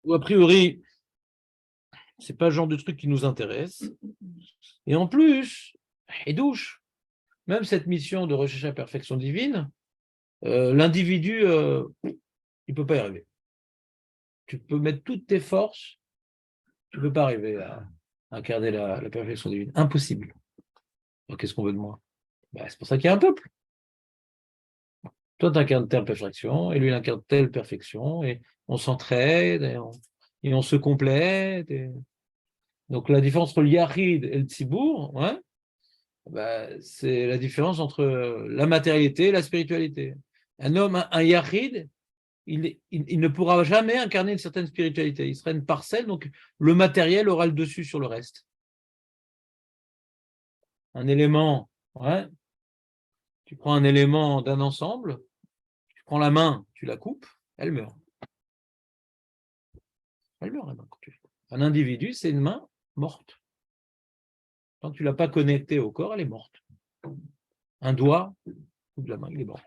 Ou a priori, c'est pas le genre de truc qui nous intéresse. Et en plus, et douche, même cette mission de recherche à la perfection divine, l'individu, il peut pas y arriver. Tu peux mettre toutes tes forces, tu peux pas arriver à incarner la perfection divine. Impossible. Alors, qu'est-ce qu'on veut de moi? C'est pour ça qu'il y a un peuple. Toi, tu incarnes telle perfection, et lui, il incarne telle perfection, et on s'entraide, et on se complète. Donc, la différence entre le Yahid et le Tzibour, ouais, c'est la différence entre la matérialité et la spiritualité. Un homme, un Yahid, il ne pourra jamais incarner une certaine spiritualité. Il sera une parcelle, donc le matériel aura le dessus sur le reste. Un élément, ouais, tu prends un élément d'un ensemble, tu prends la main, tu la coupes, elle meurt. Elle meurt, la main. Un individu, c'est une main morte. Tant que tu ne l'as pas connectée au corps, elle est morte. Un doigt, ou de la main, il est mort.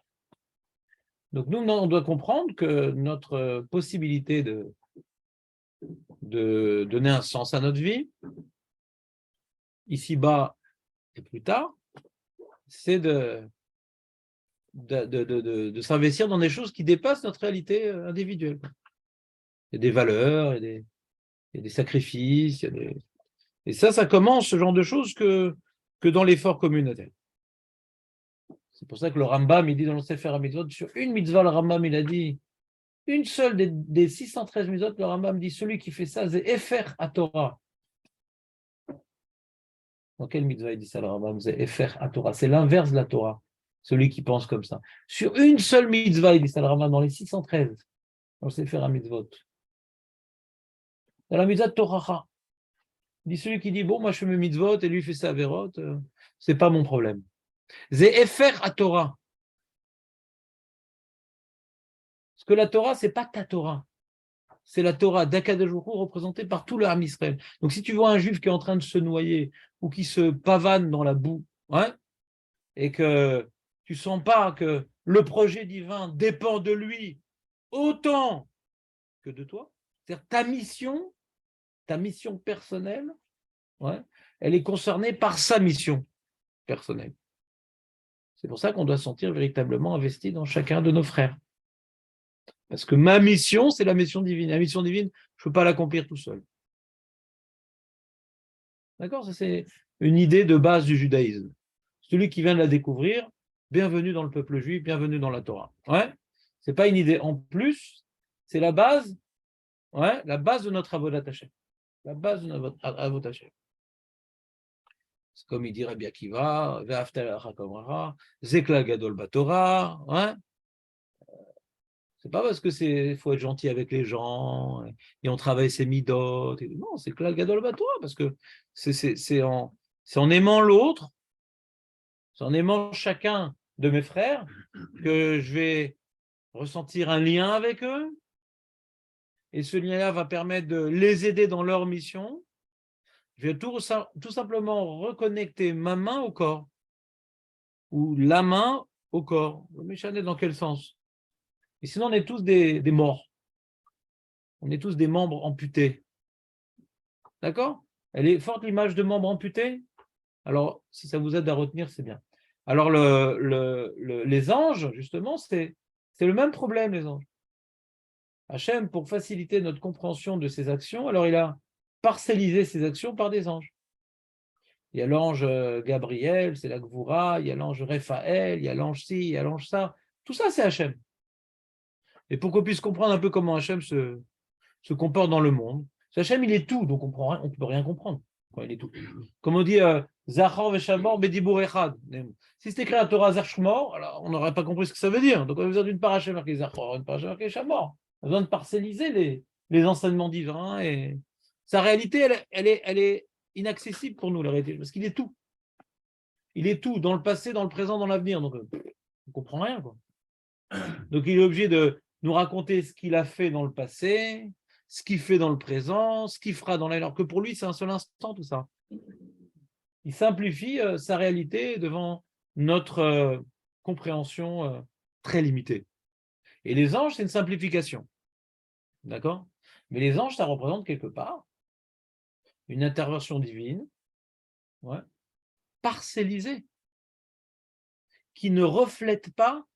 Donc nous, on doit comprendre que notre possibilité de donner un sens à notre vie, ici-bas et plus tard, c'est de s'investir dans des choses qui dépassent notre réalité individuelle. Il y a des valeurs, il y a des sacrifices, et ça commence, ce genre de choses, que dans l'effort communautaire. C'est pour ça que le Rambam, il dit dans le Sefer HaMitzvot, sur une mitzvah, le Rambam, il a dit, une seule des 613 mitzvot, le Rambam dit, celui qui fait ça, c'est Efer à Torah. Dans quelle mitzvah il dit ça, le Rambam? C'est Efer à Torah. C'est l'inverse de la Torah, celui qui pense comme ça. Sur une seule mitzvah, il dit ça, le Rambam, dans les 613, dans le Sefer HaMitzvot. Dans la mitzvah de Torah, il dit, celui qui dit, bon, moi je fais mes mitzvot, et lui il fait sa averot, c'est pas mon problème. C'est Efer à Torah. Parce que la Torah, c'est pas ta Torah. C'est la Torah d'Akadosh Baruch Hu représentée par tout le Ham Israël. Donc si tu vois un juif qui est en train de se noyer ou qui se pavane dans la boue, ouais, et que tu sens pas que le projet divin dépend de lui autant que de toi, c'est-à-dire ta mission personnelle, ouais, elle est concernée par sa mission personnelle. C'est pour ça qu'on doit se sentir véritablement investi dans chacun de nos frères. Parce que ma mission, c'est la mission divine. La mission divine, je ne peux pas l'accomplir tout seul. D'accord? Ça, c'est une idée de base du judaïsme. Celui qui vient de la découvrir, bienvenue dans le peuple juif, bienvenue dans la Torah. Ouais? Ce n'est pas une idée en plus, c'est la base, ouais, la base de notre avodat Hashem. La base de notre avodat Hashem. C'est comme il dit Rabbi Akiva, Ve'afta l'alecha kamara, Zekla gadol batorah, ouais? C'est pas parce que faut être gentil avec les gens et on travaille ses midot. Non, c'est que la gadol batorah, parce que c'est en aimant l'autre, c'est en aimant chacun de mes frères que je vais ressentir un lien avec eux, et ce lien-là va permettre de les aider dans leur mission. Je vais tout simplement reconnecter ma main au corps, ou la main au corps. Mais dans quel sens? Et sinon, on est tous des morts. On est tous des membres amputés. D'accord? Elle est forte, l'image de membres amputés? Alors, si ça vous aide à retenir, c'est bien. Alors, les anges, justement, c'est le même problème, les anges. Hachem, pour faciliter notre compréhension de ses actions, alors il a parcellisé ses actions par des anges. Il y a l'ange Gabriel, c'est la Gvoura, il y a l'ange Raphaël, il y a l'ange ci, il y a l'ange ça. Tout ça, c'est Hachem. Et pour qu'on puisse comprendre un peu comment Hachem se comporte dans le monde, Hachem, il est tout, donc on ne peut rien comprendre. Il est tout. Comme on dit, Zachor Veshamor Bedibur Echad. Si c'était écrit à Torah Zachmor, alors on n'aurait pas compris ce que ça veut dire. Donc on a besoin d'une paracha marquée Zachor, une paracha marquée Shamor. On a besoin de parcelliser les enseignements divins. Et sa réalité, elle est inaccessible pour nous, la réalité, parce qu'il est tout. Il est tout, dans le passé, dans le présent, dans l'avenir. Donc on ne comprend rien, quoi. Donc il est obligé de nous raconter ce qu'il a fait dans le passé, ce qu'il fait dans le présent, ce qu'il fera dans l'avenir, alors que pour lui, c'est un seul instant, tout ça. Il simplifie sa réalité devant notre compréhension très limitée. Et les anges, c'est une simplification. D'accord? Mais les anges, ça représente quelque part une intervention divine, ouais, parcellisée, qui ne reflète pas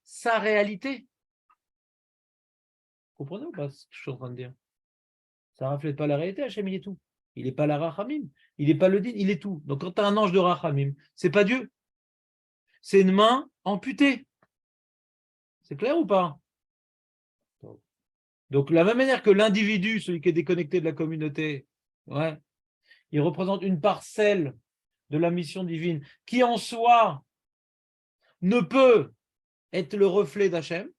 sa réalité. Vous comprenez ou pas ce que je suis en train de dire? Ça ne reflète pas la réalité, Hachem, il est tout. Il n'est pas la Rachamim, il n'est pas le Din, il est tout. Donc quand tu as un ange de Rachamim, c'est pas Dieu. C'est une main amputée. C'est clair ou pas? Donc, de la même manière que l'individu, celui qui est déconnecté de la communauté, ouais, il représente une parcelle de la mission divine qui en soi ne peut être le reflet d'Hachem.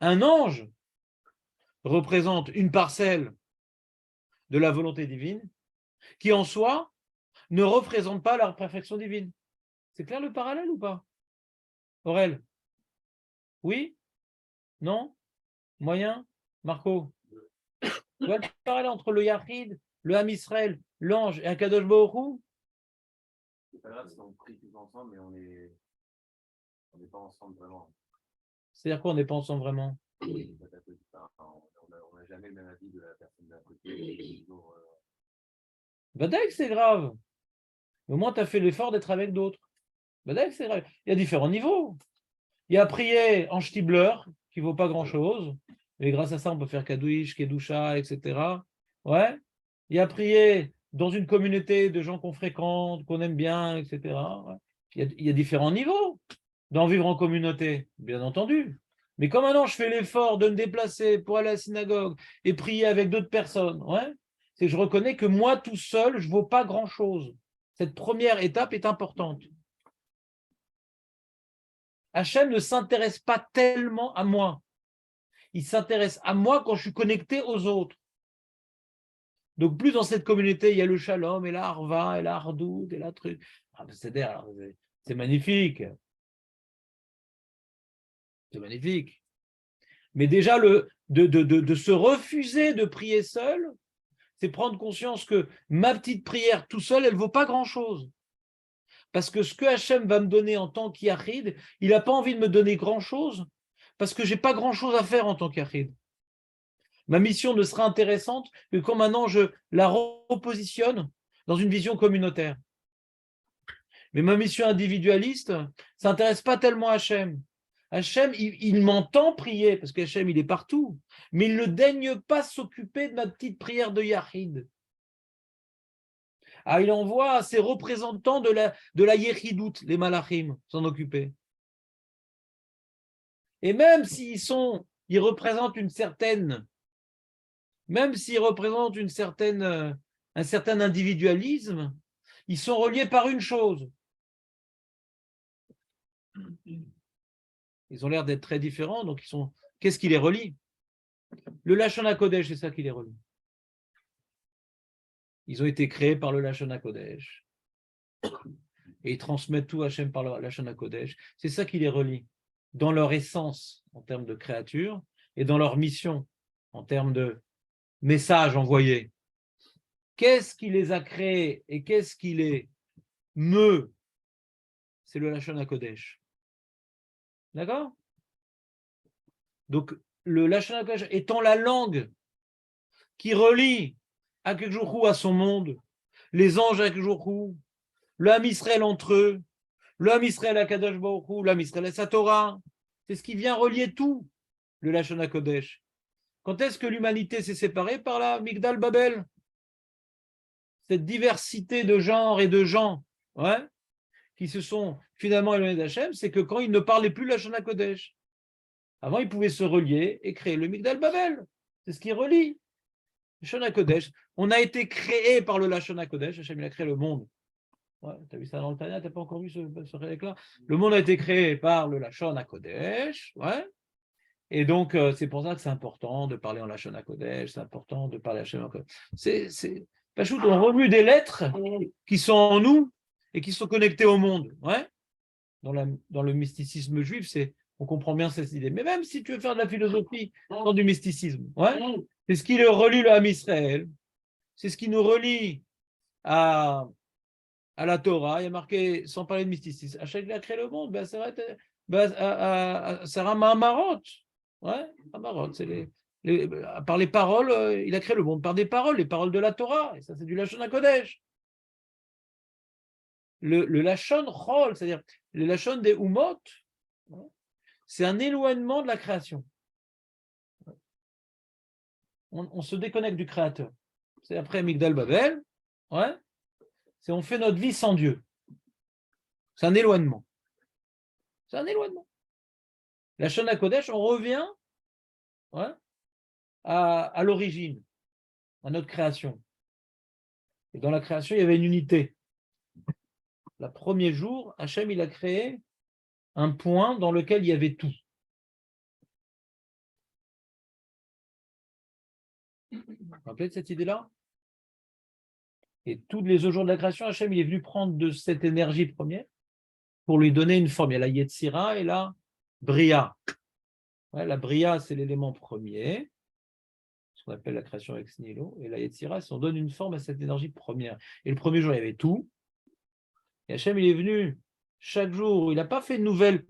Un ange représente une parcelle de la volonté divine qui en soi ne représente pas la perfection divine. C'est clair le parallèle ou pas? Aurel? Oui? Non? Moyen? Marco? Tu vois le parallèle entre le Yachid, le Ham Israël, l'ange et un Kadosh Baruch Hu? C'est pas grave si on prie tous ensemble, mais on n'est pas ensemble vraiment. C'est-à-dire quoi, on n'est pas ensemble vraiment? On n'a jamais le même avis de la personne d'un côté. Badaï que c'est grave. Au moins, tu as fait l'effort d'être avec d'autres. Badaï que c'est grave. Il y a différents niveaux. Il y a prier en Stibler, qui ne vaut pas grand-chose, mais grâce à ça, on peut faire Kadouish, Kedusha, etc. Ouais. Il y a prier dans une communauté de gens qu'on fréquente, qu'on aime bien, etc. Ouais. Il y a différents niveaux d'en vivre en communauté, bien entendu. Mais comme maintenant je fais l'effort de me déplacer pour aller à la synagogue et prier avec d'autres personnes, ouais, c'est que je reconnais que moi tout seul, je ne vaux pas grand-chose. Cette première étape est importante. Hachem ne s'intéresse pas tellement à moi. Il s'intéresse à moi quand je suis connecté aux autres. Donc plus dans cette communauté, il y a le shalom, et la harva, et la hardout, et la truc. Ah, c'est magnifique. C'est magnifique. Mais déjà, de se refuser de prier seul, c'est prendre conscience que ma petite prière tout seul, elle ne vaut pas grand-chose. Parce que ce que Hachem va me donner en tant qu'Yachid, il n'a pas envie de me donner grand-chose, parce que je n'ai pas grand-chose à faire en tant qu'Yachid. Ma mission ne sera intéressante que quand maintenant je la repositionne dans une vision communautaire. Mais ma mission individualiste ne s'intéresse pas tellement à Hachem. Hachem, il m'entend prier, parce qu'Hachem, il est partout, mais il ne daigne pas s'occuper de ma petite prière de Yachid. Ah, il envoie ses représentants de la Yechidout, les Malachim, s'en occuper. Et même ils représentent une certaine, même s'ils représentent un certain individualisme, ils sont reliés par une chose. Ils ont l'air d'être très différents, donc qu'est-ce qui les relie? Le Lashon HaKodesh, c'est ça qui les relie. Ils ont été créés par le Lashon HaKodesh. Et ils transmettent tout Hachem par le Lashon HaKodesh. C'est ça qui les relie, dans leur essence, en termes de créature, et dans leur mission, en termes de message envoyé. Qu'est-ce qui les a créés et qu'est-ce qui les meut? C'est le Lashon HaKodesh. D'accord? Donc, le Lashon HaKodesh étant la langue qui relie Akekjourou à son monde, les anges à Akekjourou, le Ham Israël entre eux, le Ham Israël à Kadosh Baruch Hu, le Ham Israël à sa Torah, c'est ce qui vient relier tout, le Lashon HaKodesh. Quand est-ce que l'humanité s'est séparée? Par la Migdal Babel. Cette diversité de genres et de gens, ouais, qui se sont finalement éloignés d'Hachem, c'est que quand ils ne parlaient plus le Lashon HaKodesh. Avant, ils pouvaient se relier et créer le Migdal Babel. C'est ce qui relie. Le Lashon HaKodesh. On a été créé par le Lashon HaKodesh. Hachem, il a créé le monde. Ouais, tu as vu ça dans le Tanya, tu n'as pas encore vu ce réel-là? Le monde a été créé par le Lashon HaKodesh. Ouais. Et donc, c'est pour ça que c'est important de parler en Lashon HaKodesh. C'est important de parler Hachem HaKodesh. On remue des lettres qui sont en nous et qui sont connectées au monde. Ouais. Dans le mysticisme juif, on comprend bien cette idée. Mais même si tu veux faire de la philosophie dans du mysticisme, ouais, c'est ce qui le relie le Ham Israël, c'est ce qui nous relie à la Torah. Il y a marqué, sans parler de mysticisme, à chaque a créé le monde, ben, ça va être Sarah Mahamarot. Ouais, Mahamarot, Par les paroles, il a créé le monde par des paroles, les paroles de la Torah. Et ça, c'est du Lashon HaKodesh. Le Lashon Chol, c'est-à-dire le Lashon des Umot, c'est un éloignement de la création. On se déconnecte du Créateur. C'est après Migdal Babel, ouais, c'est on fait notre vie sans Dieu. C'est un éloignement. C'est un éloignement. La Lashon HaKodesh, on revient à l'origine, à notre création. Et dans la création, il y avait une unité. Le premier jour, Hachem, il a créé un point dans lequel il y avait tout. Vous vous rappelez de cette idée-là? Et tous les autres jours de la création, Hachem, il est venu prendre de cette énergie première pour lui donner une forme. Il y a la Yetzira et la Bria. Ouais, la Bria, c'est l'élément premier, ce qu'on appelle la création ex nihilo. Et la Yetzira, c'est on donne une forme à cette énergie première. Et le premier jour, il y avait tout. Et Hachem, il est venu chaque jour. Il n'a pas fait une nouvelle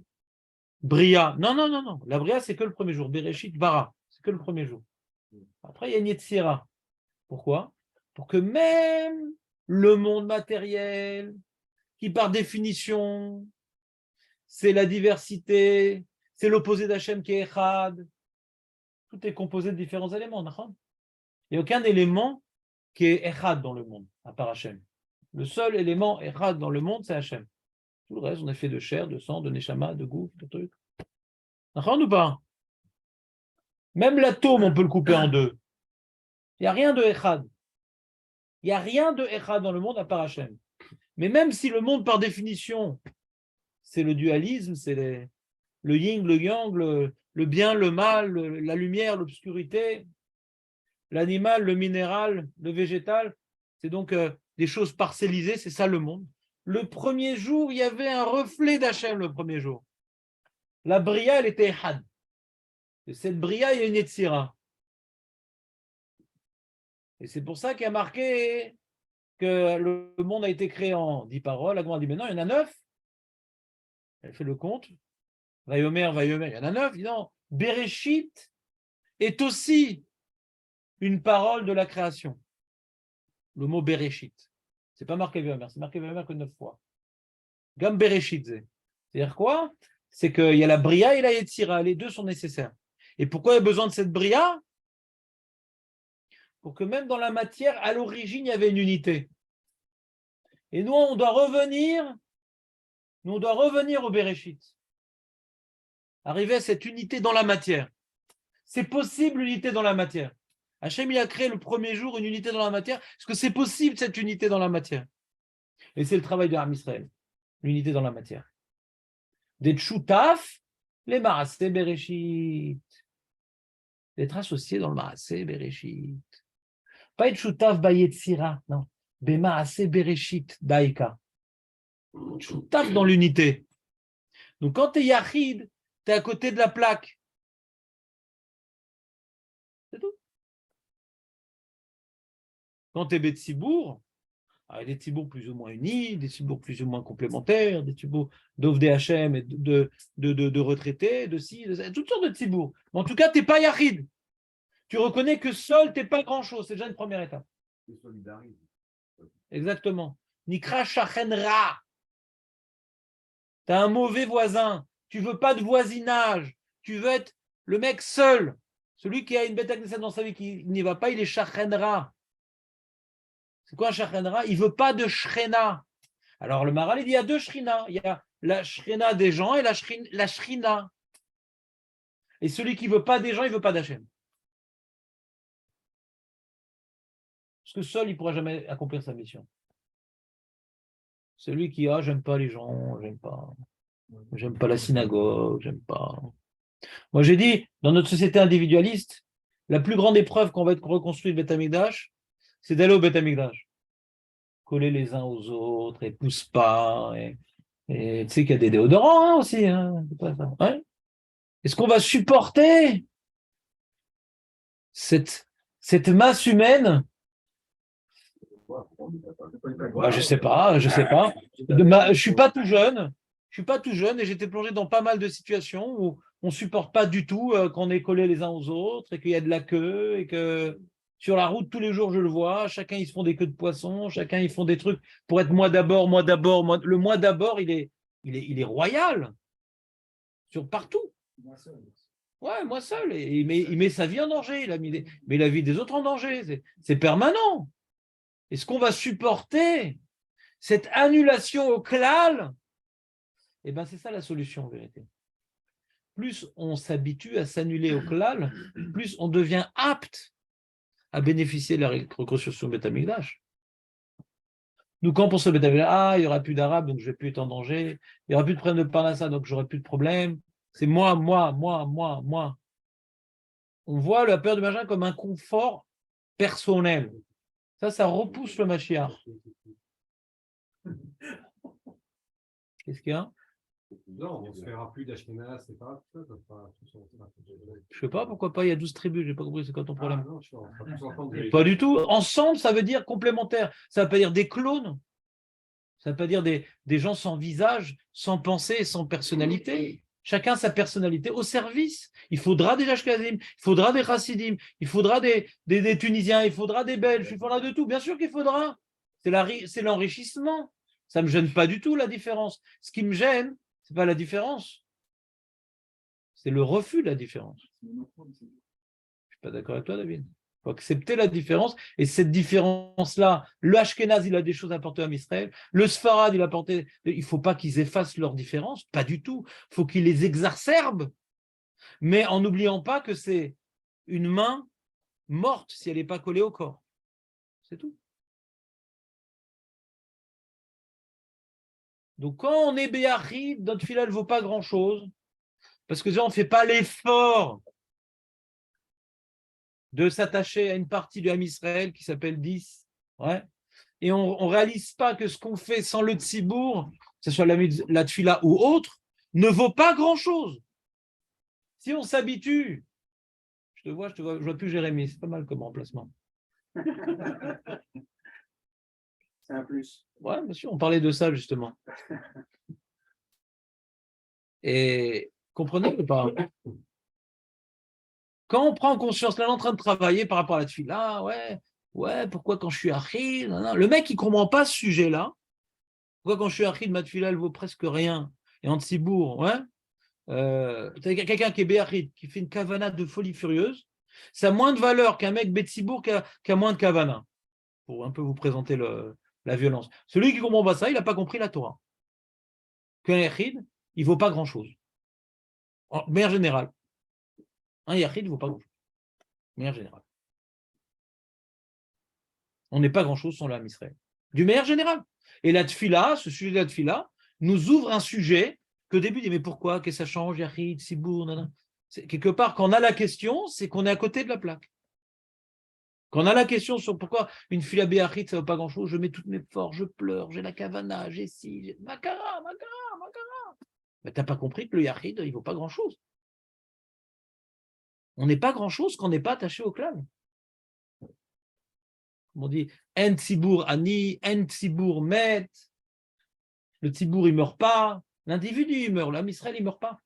Bria. Non, non, non, non. La Bria, c'est que le premier jour. Bereshit, Bara. C'est que le premier jour. Après, il y a une Yetzira. Pourquoi? Pour que même le monde matériel, qui par définition, c'est la diversité, c'est l'opposé d'Hachem qui est Echad, tout est composé de différents éléments. Il n'y a aucun élément qui est Echad dans le monde, à part Hachem. Le seul élément Echad dans le monde, c'est Hachem. Tout le reste, on est fait de chair, de sang, de neshama, de gouffre, de trucs. Ou pas? Même l'atome, on peut le couper en deux. Il n'y a rien de Echad. Il n'y a rien de Echad dans le monde à part Hachem. Mais même si le monde, par définition, c'est le dualisme, c'est le yin, le yang, le bien, le mal, la lumière, l'obscurité, l'animal, le minéral, le végétal, c'est donc des choses parcellisées, c'est ça le monde. Le premier jour, il y avait un reflet d'Hachem le premier jour. La Bria, elle était Echad. Et cette Bria, il y a une Yetzira. Et c'est pour ça qu'il y a marqué que le monde a été créé en 10 paroles. La Gemara dit, mais non, il y en a 9. Elle fait le compte. Vayomer, il y en a 9. Non, Bereshit est aussi une parole de la création. Le mot Bereshit. C'est pas marqué Vayomer, c'est marqué Vayomer que 9 fois. Gam Bereshit. C'est-à-dire quoi? C'est qu'il y a la Bria et la Yetzira. Les deux sont nécessaires. Et pourquoi il y a besoin de cette Bria? Pour que même dans la matière, à l'origine, il y avait une unité. Et nous, on doit revenir au Bereshit. Arriver à cette unité dans la matière. C'est possible, l'unité dans la matière. Hachem, il a créé le premier jour une unité dans la matière. Est-ce que c'est possible, cette unité dans la matière? Et c'est le travail de Ham Israël, l'unité dans la matière. D'être choutaf, les Maaseh Bereshit. D'être associé dans le Maaseh Bereshit. Pas être choutaf Bayetzira, non. Bemaaseh Bereshit, Daika. Choutaf dans l'unité. Donc quand tu es Yachid, tu es à côté de la plaque. C'est tout. Quand tu es Betsibour, il y a des Tzibour plus ou moins unis, des Tzibour plus ou moins complémentaires, des Tzibour d'Ovdé Hachem et de retraités, de ci, toutes sortes de Tzibour. Mais en tout cas, tu n'es pas Yachid. Tu reconnais que seul, tu n'es pas grand-chose. C'est déjà une première étape. Exactement. Nikra Shachenra. Tu as un mauvais voisin. Tu ne veux pas de voisinage. Tu veux être le mec seul. Celui qui a une bête à dans sa vie, qui n'y va pas, il est Shachenra. C'est quoi un Shachenra? Il ne veut pas de Shrena. Alors le Maral, il dit il y a deux Shrina. Il y a la Shrina des gens et la Shrina. Et celui qui ne veut pas des gens, il ne veut pas d'Hachem. Parce que seul, il ne pourra jamais accomplir sa mission. Celui qui j'aime pas les gens, j'aime pas la synagogue, j'aime pas. Moi, j'ai dit, dans notre société individualiste, la plus grande épreuve qu'on va être reconstruit le Beth Amikdash, c'est d'aller au Beth Amikdash. Coller les uns aux autres, et pousse pas. Et tu sais qu'il y a des déodorants aussi. Hein, ouais. Est-ce qu'on va supporter cette masse humaine? Je sais pas. Je suis pas tout jeune et j'étais plongé dans pas mal de situations où on ne supporte pas du tout qu'on est collés les uns aux autres et qu'il y a de la queue et que sur la route, tous les jours, je le vois, chacun, ils se font des queues de poisson, chacun, ils font des trucs pour être moi d'abord, moi d'abord. Le moi d'abord, il est royal sur partout. Ouais, moi seul. Et il met sa vie en danger, met la vie des autres en danger. C'est permanent. Est-ce qu'on va supporter cette annulation au clal? Eh bien, c'est ça la solution, en vérité. Plus on s'habitue à s'annuler au clal, plus on devient apte à bénéficier de la reconstruction Beth Amikdash. Nous, quand on pense au Beth Amikdash, il n'y aura plus d'Arabes, donc je ne vais plus être en danger. Il n'y aura plus de problème de Parnassa, donc je n'aurai plus de problème. C'est moi, moi, moi, moi, moi. On voit la peur du machin comme un confort personnel. Ça repousse le Mashiach. Qu'est-ce qu'il y a? Non, on ne se fera plus d'Ashkenaz, c'est pas ça. Je ne sais pas, pourquoi pas, il y a 12 tribus, je n'ai pas compris, c'est quoi ton problème? Non, on sera tous ensemble. Pas du tout. Ensemble, ça veut dire complémentaire. Ça ne veut pas dire des clones. Ça ne veut pas dire des gens sans visage, sans pensée, sans personnalité. Chacun sa personnalité au service. Il faudra des Ashkenazim, il faudra des Chassidim, il faudra des Tunisiens, il faudra des Belges, il faudra de tout. Bien sûr qu'il faudra. C'est l'enrichissement. Ça ne me gêne pas du tout la différence. Ce qui me gêne, ce n'est pas la différence. C'est le refus de la différence. Je ne suis pas d'accord avec toi, David. Il faut accepter la différence. Et cette différence-là, le Ashkenaz, il a des choses à apporter à Israël. Le Sfarad, il ne faut pas qu'ils effacent leurs différences. Pas du tout. Il faut qu'ils les exacerbent. Mais en n'oubliant pas que c'est une main morte si elle n'est pas collée au corps. C'est tout. Donc quand on est Béachid, notre fila ne vaut pas grand-chose. Parce que on ne fait pas l'effort de s'attacher à une partie du Ham Israël qui s'appelle 10. Ouais. Et on ne réalise pas que ce qu'on fait sans le tzibour, que ce soit la tfila ou autre, ne vaut pas grand-chose. Si on s'habitue, je vois plus Jérémy, c'est pas mal comme remplacement. C'est un plus. Ouais, bien sûr, on parlait de ça justement. Et comprenez ou pas? Quand on prend conscience, là, on est en train de travailler par rapport à la tfila, ouais, pourquoi quand je suis achid, le mec, il ne comprend pas ce sujet-là. Pourquoi quand je suis achid, ma tfila, elle vaut presque rien. Et en tzibour, ouais. Quelqu'un qui est béachid, qui fait une kavana de folie furieuse, ça a moins de valeur qu'un mec betsibour qui a moins de kavana. Pour un peu vous présenter la violence. Celui qui ne comprend pas ça, il n'a pas compris la Torah. Qu'un yachid, il ne vaut pas grand-chose. En manière générale. Un yachid ne vaut pas grand-chose. De manière générale. On n'est pas grand-chose sans l'âme Israël. Du manière générale. Et la tfila, ce sujet de la tfila, nous ouvre un sujet que au début, il dit, mais pourquoi? Qu'est-ce que ça change? Yachid, Sibour, nanana. Quelque part, quand on a la question, c'est qu'on est à côté de la plaque. Quand on a la question sur pourquoi une fila béachid, ça ne vaut pas grand-chose, je mets toutes mes forces, je pleure, j'ai la kavana, j'ai ci, j'ai makara. Mais tu n'as pas compris que le yachid, il ne vaut pas grand-chose. On n'est pas grand-chose quand on n'est pas attaché au clan. Comme on dit, en tzibour ani, en tzibour met. Le tzibour, il ne meurt pas. L'individu, il meurt. L'âme Israël, il ne meurt pas.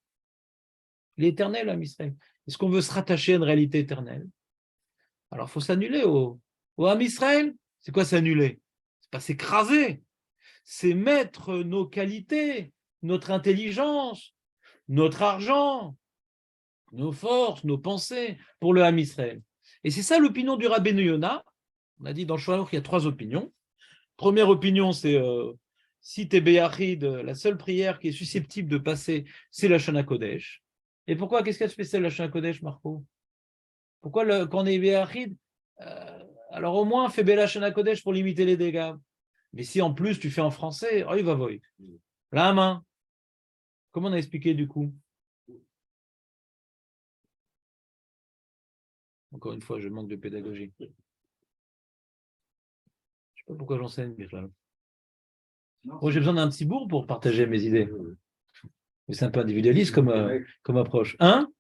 Il est éternel, l'âme Israël. Est-ce qu'on veut se rattacher à une réalité éternelle? Alors, il faut s'annuler au âme Israël. C'est quoi s'annuler? C'est pas s'écraser. C'est mettre nos qualités, notre intelligence, notre argent, nos forces, nos pensées pour le âme Israël. Et c'est ça l'opinion du Rabbeinu Yonah. On a dit dans le Shulchan Aruch qu'il y a 3 opinions. Première opinion, c'est si tu es Béachid, la seule prière qui est susceptible de passer, c'est la Shana Kodesh. Et pourquoi? Qu'est-ce qu'elle spécial la Shana Kodesh, Marco? Pourquoi quand on est Béachid, alors au moins fais Bela Shana Kodesh pour limiter les dégâts. Mais si en plus tu fais en français, oh, il va voyer. La main. Comment on a expliqué du coup? Encore une fois, je manque de pédagogie. Je ne sais pas pourquoi j'enseigne, Birlam. Moi, j'ai besoin d'un petit bourg pour partager mes idées. Mais c'est un peu individualiste comme approche. Hein?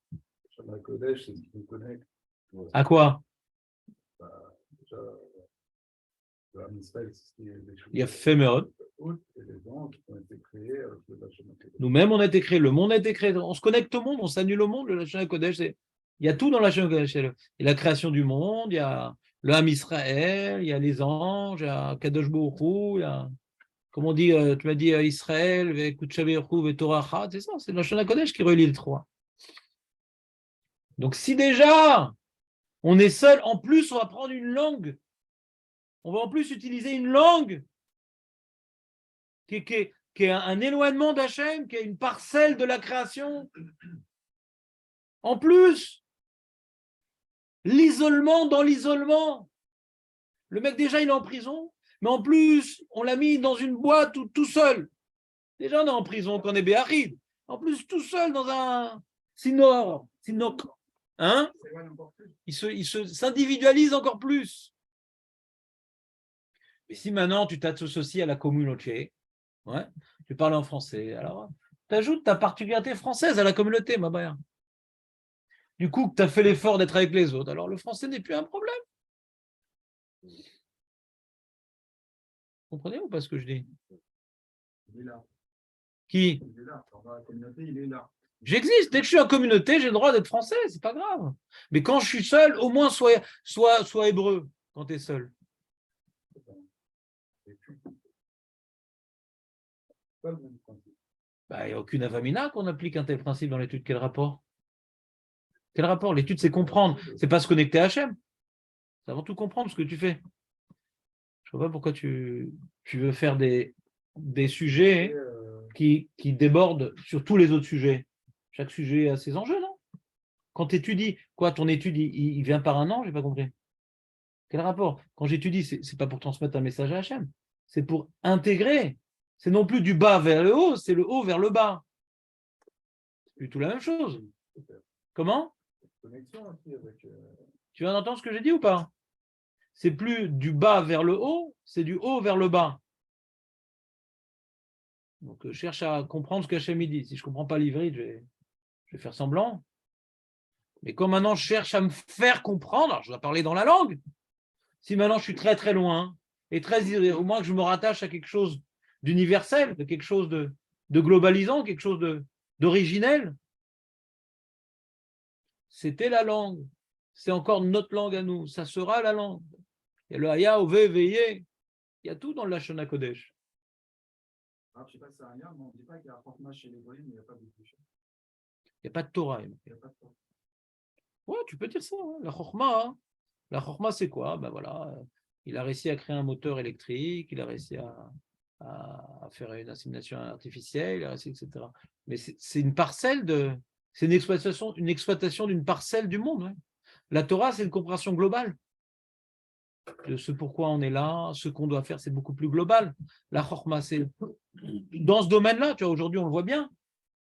À quoi? Il y a fait Meurod. Nous-mêmes, on a été créés, le monde a été créé. On se connecte au monde, on s'annule au monde. Le Lachon Kodesh, il y a tout dans le Lachon Kodesh. Il y a la création du monde, il y a le Ham Israël, il y a les anges, il y a Kadosh Baruch Hu, il y a, comme on dit, tu m'as dit Israël, Kutshaveru, Torah, c'est ça, c'est le Lachon Kodesh qui relie les trois. Donc si déjà on est seul, en plus on va prendre une langue, on va en plus utiliser une langue qui est un éloignement d'Hachem, qui est une parcelle de la création. En plus, l'isolement dans l'isolement. Le mec déjà il est en prison, mais en plus on l'a mis dans une boîte tout seul. Déjà on est en prison quand on est béachid. En plus tout seul dans un sinor. Hein? Il s'individualise encore plus. Mais si maintenant tu t'associes à la communauté, ouais, tu parles en français, alors tu ajoutes ta particularité française à la communauté, ma baya. Du coup, tu as fait l'effort d'être avec les autres, alors le français n'est plus un problème. Vous comprenez ou pas ce que je dis? Il est là. Qui? Il est là. Dans la communauté, il est là. J'existe. Dès que je suis en communauté, j'ai le droit d'être français, c'est pas grave. Mais quand je suis seul, au moins sois hébreu quand tu es seul. Il n'y a aucune avamina qu'on applique un tel principe dans l'étude. Quel rapport? Quel rapport? L'étude, c'est comprendre. C'est pas se connecter à Hachem. C'est avant tout comprendre ce que tu fais. Je ne vois pas pourquoi tu veux faire des sujets qui débordent sur tous les autres sujets. Chaque sujet a ses enjeux, non? Quand tu étudies, quoi, ton étude, il vient par un an, je n'ai pas compris. Quel rapport? Quand j'étudie, ce n'est pas pour transmettre un message à Hachem, c'est pour intégrer. C'est non plus du bas vers le haut, c'est le haut vers le bas. C'est du tout la même chose. Comment? Tu viens d'entendre ce que j'ai dit ou pas? C'est plus du bas vers le haut, c'est du haut vers le bas. Donc, je cherche à comprendre ce qu'Hachem dit. Si je ne comprends pas l'ivrite, je vais faire semblant. Mais quand maintenant je cherche à me faire comprendre, alors je dois parler dans la langue. Si maintenant je suis très très loin, et au moins que je me rattache à quelque chose d'universel, de quelque chose de globalisant, quelque chose d'originel, c'était la langue. C'est encore notre langue à nous. Ça sera la langue. Il y a le Haya, Ove, Veye. Il y a tout dans le Lashon HaKodesh. Alors, je ne sais pas si c'est un lien, mais on ne dit pas qu'il y a un Chorma chez les Goïms, mais il n'y a pas de Boucher. Il n'y a pas de Torah. Il n'y a pas de Torah. Ouais, tu peux dire ça. Hein. La Chorma. Hein. La Chorma, c'est quoi? Ben voilà, il a réussi à créer un moteur électrique, il a réussi à faire une insémination artificielle, il a réussi, etc. Mais c'est une parcelle c'est une exploitation d'une parcelle du monde. Ouais. La Torah, c'est une compréhension globale de ce pourquoi on est là, ce qu'on doit faire, c'est beaucoup plus global. La Chorma, c'est dans ce domaine-là, tu vois, aujourd'hui, on le voit bien.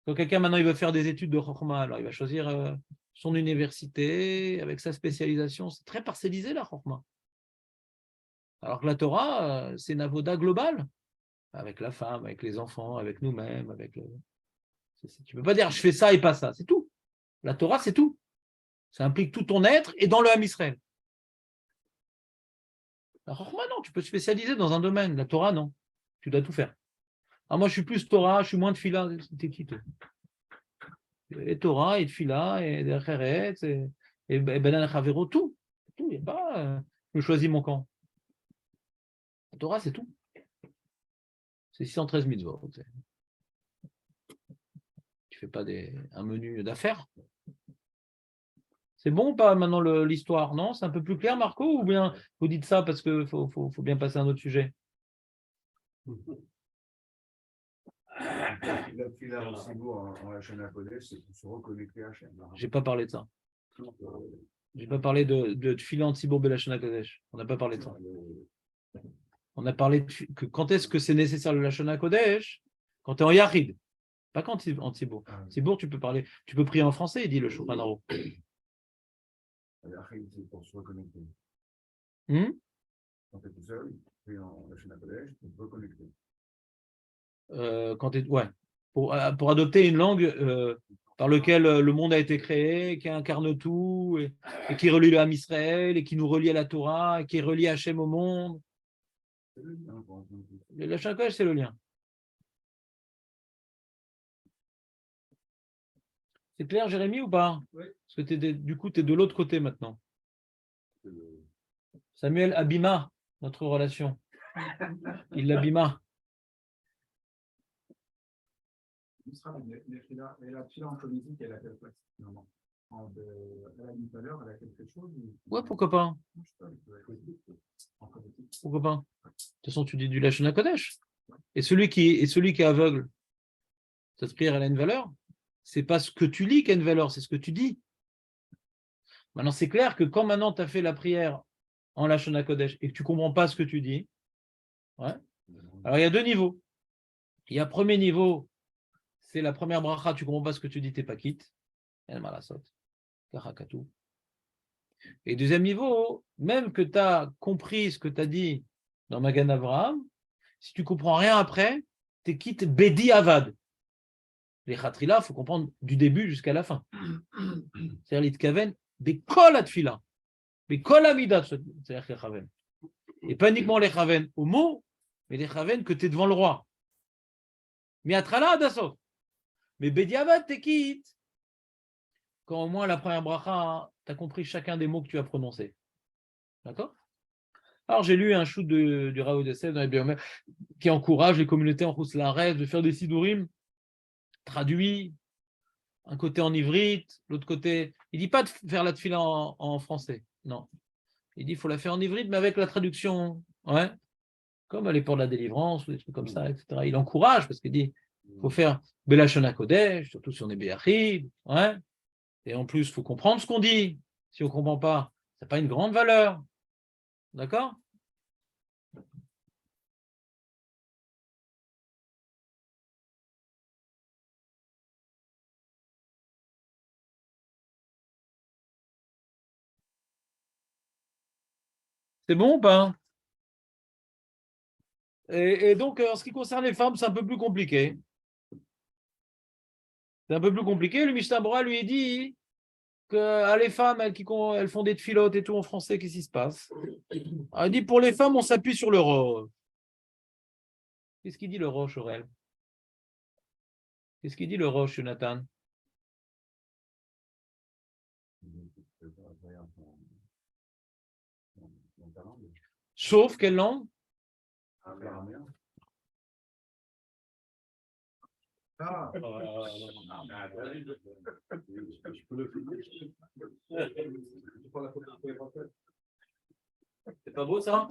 Quand quelqu'un, maintenant, il veut faire des études de Chorma, alors il va choisir son université avec sa spécialisation. C'est très parcellisé, la Chorma. Alors que la Torah, c'est une avoda globale, avec la femme, avec les enfants, avec nous-mêmes. Tu ne peux pas dire je fais ça et pas ça, c'est tout. La Torah, c'est tout. Ça implique tout ton être et dans le Ham Israël. La Chorma, non, tu peux te spécialiser dans un domaine. La Torah, non. Tu dois tout faire. Alors moi, je suis plus Torah, je suis moins de Fila. T'es qui, toi? Et Torah, et de Fila, et de Cheret, et Benan Chavero, tout. Tout, il n'y a pas. Je choisis mon camp. La Torah, c'est tout. C'est 613 mitzvot. Tu ne fais pas un menu d'affaires. C'est bon ou pas maintenant l'histoire? Non? C'est un peu plus clair, Marco? Ou bien vous dites ça parce qu'il faut bien passer à un autre sujet? La fila aussi beau en Lachon HaKodesh, c'est pour se reconnecter à Hachem. J'ai pas parlé de ça. J'ai pas parlé de Tfilah Antibour Belachon HaKodesh. On n'a pas parlé de ça. On a parlé que quand est-ce que c'est nécessaire le Lachon HaKodesh? Quand tu es en Yachid. Pas quand tu es en Tibour. Tibour, tu peux prier en français, il dit le Shulchan Aruch. Yachid, c'est pour se reconnecter. Quand tu es tout seul, tu es en Lachon HaKodesh, tu peux te reconnecter. Ouais. Pour adopter une langue par laquelle le monde a été créé, qui incarne tout, et qui relie le Ham Israël, et qui nous relie à la Torah, et qui relie Hachem au monde. Le Lachon HaKodesh, c'est le lien. C'est clair, Jérémy, ou pas? Oui. Parce que du coup, tu es de l'autre côté maintenant. Samuel abîma notre relation. Il l'abîma. Et la fila en politique, elle a quelle place finalement? Elle a dit tout à l'heure, elle a quelque chose Ouais, pourquoi pas? en politique. Pourquoi pas? De toute façon, tu dis du Lachon HaKodesh. Et celui qui est aveugle, cette prière, elle a une valeur. C'est pas ce que tu lis qui a une valeur, c'est ce que tu dis. Maintenant, c'est clair que quand maintenant tu as fait la prière en Lachon HaKodesh et que tu ne comprends pas ce que tu dis, ouais. Alors il y a deux niveaux. Il y a premier niveau, c'est la première bracha, tu ne comprends pas ce que tu dis, tu n'es pas quitte. Et deuxième niveau, même que tu as compris ce que tu as dit dans Magan Avraham, si tu ne comprends rien après, tu es quitte Bedi Avad. Les Khatrila, il faut comprendre du début jusqu'à la fin. C'est-à-dire l'Itkaven, des kol atfila, des kol amidat, c'est-à-dire les Chaven. Et pas uniquement les Chaven au mot, mais les Chaven que tu es devant le roi. Mais Atrala Adasof. Mais Bedi Avad, t'es quitte. Quand au moins la première bracha, tu as compris chacun des mots que tu as prononcés. D'accord? Alors j'ai lu un shoot du Raoul de Sèvres dans les Biomer qui encourage les communautés en Rousselarès de faire des sidourim traduits, un côté en ivrite, l'autre côté. Il ne dit pas de faire la tefila en français, non. Il dit qu'il faut la faire en ivrite, mais avec la traduction, ouais, comme à l'époque de la délivrance, ou des trucs comme ça, etc. Il encourage parce qu'il dit qu'il faut faire Belashon HaKodesh, surtout si on est Béachid, ouais. Et en plus, il faut comprendre ce qu'on dit. Si on ne comprend pas, ça n'a pas une grande valeur. D'accord? C'est bon ou pas? Et donc, en ce qui concerne les femmes, c'est un peu plus compliqué. C'est un peu plus compliqué. Le Mishnah Bora lui dit que les femmes, elles font des tfilotes et tout en français, qu'est-ce qui se passe? Il dit pour les femmes, on s'appuie sur le roche. Qu'est-ce qu'il dit le roche, Aurel? Qu'est-ce qu'il dit le roche, Jonathan? Sauf quelle langue? Ah, C'est pas beau ça?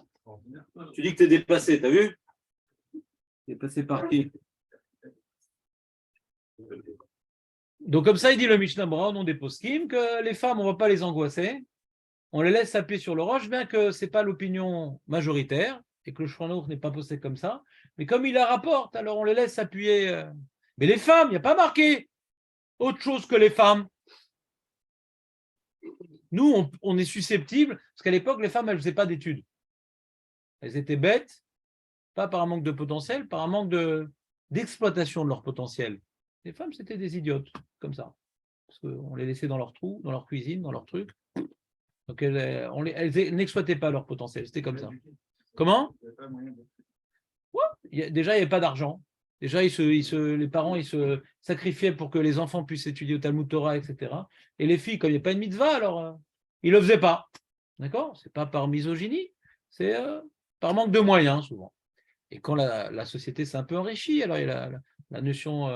Tu dis que tu es dépassé, t'as vu? Dépassé par qui? Donc comme ça, il dit le Mishnah Bora au nom des poskim que les femmes, on ne va pas les angoisser, on les laisse s'appuyer sur le roche, bien que ce n'est pas l'opinion majoritaire et que le Shulchan n'est pas posé comme ça. Mais comme il la rapporte, alors on les laisse s'appuyer. Mais les femmes, il n'y a pas marqué autre chose que les femmes. Nous, on est susceptibles, parce qu'à l'époque, les femmes, elles ne faisaient pas d'études. Elles étaient bêtes, pas par un manque de potentiel, par un manque d'exploitation de leur potentiel. Les femmes, c'était des idiotes, comme ça. Parce qu'on les laissait dans leur trou, dans leur cuisine, dans leur truc. Donc, elles n'exploitaient pas leur potentiel. C'était comme ça. Comment? Déjà, il n'y avait pas d'argent. Déjà, les parents, ils se sacrifiaient pour que les enfants puissent étudier au Talmud Torah, etc. Et les filles, comme il n'y a pas de mitzvah, alors ils ne le faisaient pas. D'accord? Ce n'est pas par misogynie, c'est par manque de moyens, souvent. Et quand la société s'est un peu enrichie, alors il y a la notion,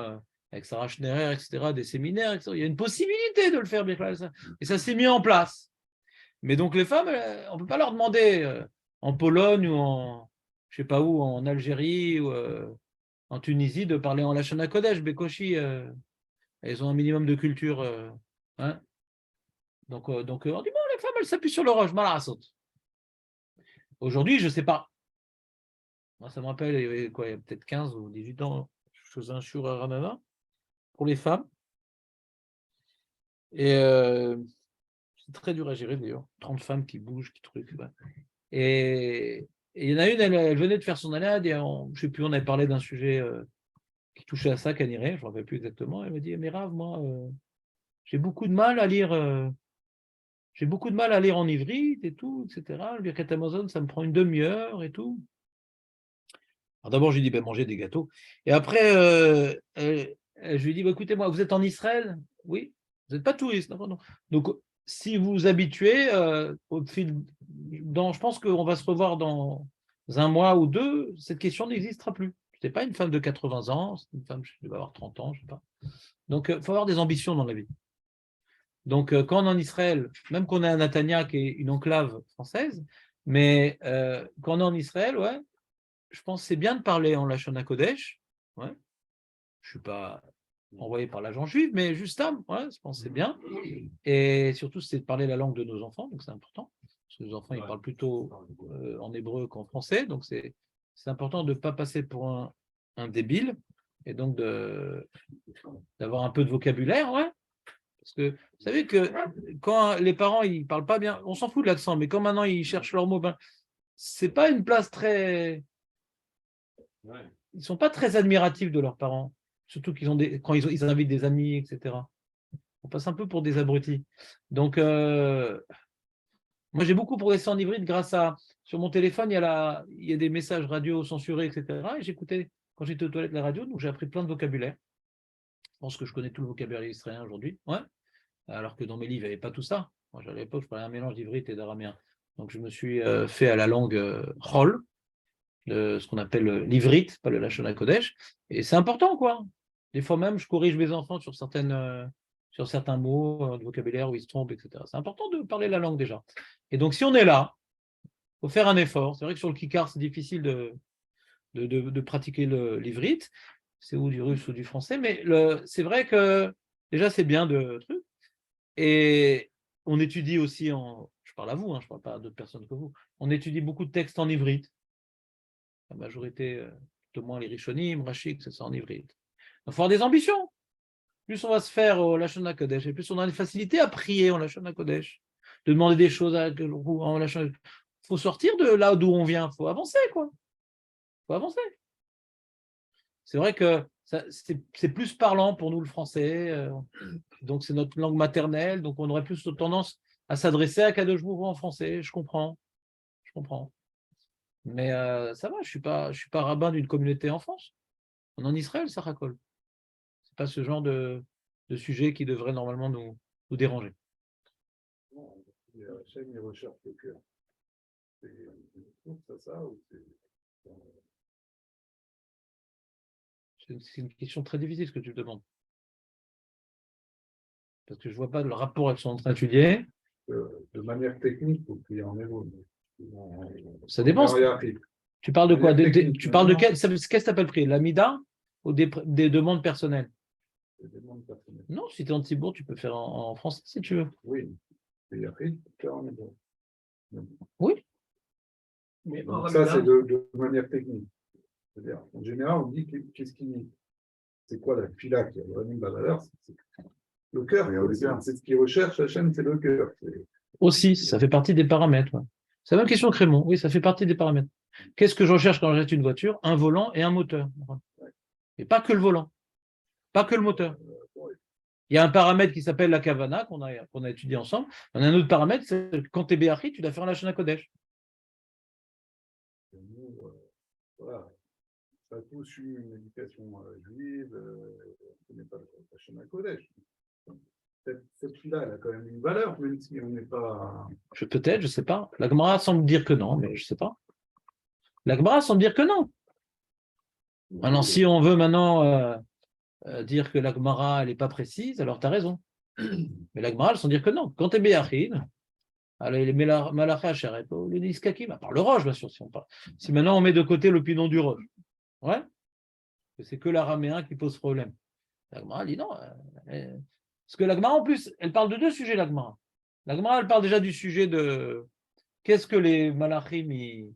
avec Sarah Schnerer, etc., des séminaires, etc., il y a une possibilité de le faire bien clair. Et ça s'est mis en place. Mais donc les femmes, on ne peut pas leur demander en Pologne ou je ne sais pas où, en Algérie ou en Tunisie, de parler en Lachon HaKodesh, Bekoshi, elles ont un minimum de culture. Hein. Donc on dit, bon, les femmes, elles s'appuient sur le roche, malarasot. Aujourd'hui, je ne sais pas. Moi, ça me rappelle, il y a peut-être 15 ou 18 ans, je faisais un shiur à Ramama pour les femmes. Et c'est très dur à gérer d'ailleurs. 30 femmes qui bougent, qui truquent. Ouais. Et il y en a une, elle venait de faire son année, et je ne sais plus, on avait parlé d'un sujet qui touchait à ça, Caniré, je ne me rappelle plus exactement. Elle m'a dit, mais Rav, moi, j'ai beaucoup de mal à lire. J'ai beaucoup de mal à lire en ivrite et tout, etc. Le Birkat Amazon, ça me prend une demi-heure et tout. Alors d'abord, je lui dis, ben, mangez des gâteaux. Et après, je lui dis, bah, écoutez-moi, vous êtes en Israël? Oui. Vous n'êtes pas touriste, non, non. Donc, si vous vous habituez, je pense qu'on va se revoir dans un mois ou deux, cette question n'existera plus. Ce n'est pas une femme de 80 ans, c'est une femme, je vais avoir 30 ans, je ne sais pas. Donc, il faut avoir des ambitions dans la vie. Donc, quand on est en Israël, même qu'on est à Netanya, qui est une enclave française, mais quand on est en Israël, ouais, je pense que c'est bien de parler en Lachon HaKodesh. Ouais. Je ne suis pas envoyé par l'agent juif, mais juste ouais, je pense que c'est bien. Et surtout, c'est de parler la langue de nos enfants, donc c'est important. Parce que nos enfants, ils parlent plutôt en hébreu qu'en français, donc c'est important de ne pas passer pour un débile, et donc d'avoir un peu de vocabulaire, ouais. Parce que vous savez que quand les parents ils parlent pas bien, on s'en fout de l'accent, mais quand maintenant ils cherchent leurs mots, ben, c'est pas une place très. Ils sont pas très admiratifs de leurs parents, surtout quand ils invitent des amis, etc. On passe un peu pour des abrutis. Donc, moi j'ai beaucoup progressé en hybride grâce à sur mon téléphone, il y a des messages radio censurés, etc. Et j'écoutais quand j'étais aux toilettes la radio, donc j'ai appris plein de vocabulaire. Je pense que je connais tout le vocabulaire israélien aujourd'hui. Ouais. Alors que dans mes livres, il n'y avait pas tout ça. Moi, à l'époque, je parlais un mélange d'hybride et d'araméen. Donc, je me suis fait à la langue Chol, ce qu'on appelle l'ivrite, pas le Lachon HaKodesh. Et c'est important, quoi. Des fois même, je corrige mes enfants sur certains mots de vocabulaire où ils se trompent, etc. C'est important de parler la langue déjà. Et donc, si on est là, il faut faire un effort. C'est vrai que sur le Kikar, c'est difficile de pratiquer l'ivrite. C'est ou du russe ou du français. Mais c'est vrai que déjà, c'est bien de trucs. Et on étudie aussi je parle à vous, je ne parle pas à d'autres personnes que vous, on étudie beaucoup de textes en ivrite. La majorité, tout au moins les Rishonim, Rachid, c'est ça en ivrite. Il faut avoir des ambitions. Plus on va se faire au Lachon HaKodesh, et plus on a une facilité à prier en Lachon HaKodesh, de demander des choses en Lachon HaKodesh. Il faut sortir de là d'où on vient, il faut avancer, quoi. Il faut avancer. C'est vrai que c'est plus parlant pour nous le français, donc c'est notre langue maternelle, donc on aurait plus tendance à s'adresser à Kadosh Baruch Hu en français, je comprends. Mais ça va, je suis pas rabbin d'une communauté en France. On est en Israël, ça racole. C'est pas ce genre de sujet qui devrait normalement nous déranger. Hachem, il recherche le cœur. C'est ça ou c'est une question très difficile ce que tu me demandes. Parce que je ne vois pas le rapport qu'ils sont en train d'étudier. De manière technique, ou qu'il y en ait une. Ça dépend. Tu parles de quoi? Tu parles de qu'est-ce que tu appelles prier? L'amida ou des demandes personnelles? Des demandes personnelles. Non, si tu es en Tzibour, tu peux faire en français si tu veux. Oui. Et après, tu peux faire en hébreu. Oui. Mais donc, ça, c'est de manière technique. C'est-à-dire, en général, on dit c'est quoi la fila qui a vraiment de la valeur? C'est le cœur. C'est ce qu'il recherche, Hachem, c'est le cœur. Aussi, ça fait partie des paramètres. Ouais. C'est la même question que Raymond. Oui, ça fait partie des paramètres. Qu'est-ce que je recherche quand j'achète une voiture? Un volant et un moteur. Et pas que le volant. Pas que le moteur. Il y a un paramètre qui s'appelle la kavana, qu'on a étudié ensemble. On a un autre paramètre, c'est que quand tu es béachi, tu dois faire un Lachon HaKodesh. Voilà. Ça a tous eu une éducation juive, on ne connaît pas le Lachon HaKodesh. Cette fille-là, elle a quand même une valeur, même si on n'est pas. Peut-être, je ne sais pas. La Gemara semble dire que non, mais je ne sais pas. La Gemara semble dire que non. Maintenant, si on veut dire que la Gemara, elle n'est pas précise, alors tu as raison. Mais la Gemara, elle semble dire que non. Quand tu es béachid, les malachas sharepo, les niskakim, à part le roche, bien sûr, si on parle. Si maintenant on met de côté l'opinion du roche, ouais, c'est que l'araméen qui pose problème. La Gemara dit non. Parce que la Gemara, en plus, elle parle de deux sujets, la Gemara. La Gemara, elle parle déjà du sujet de qu'est-ce que les malachim ils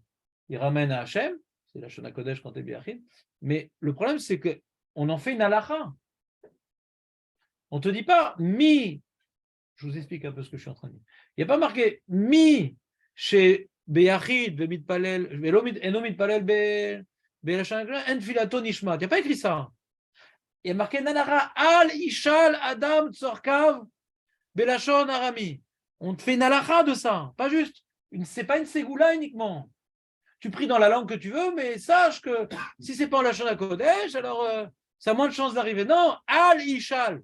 ramènent à Hachem, c'est la Shona Kodesh quand tu es béachid. Mais le problème, c'est qu'on en fait une halacha. On ne te dit pas mi. Je vous explique un peu ce que je suis en train de dire. Il n'y a pas marqué mi chez Béachid, Mitpalel, Eno Mitpalel, En Filato Nishmat. Il n'y a pas écrit ça. Il y a marqué Nanara Al Ishal Adam Tzorkav Belachon Arami. On te fait une halakha de ça, pas juste. C'est pas une ségoula uniquement. tu pries dans la langue que tu veux, mais sache que si c'est pas en Lachon HaKodesh, alors ça a moins de chances d'arriver. Non, Al Ishal.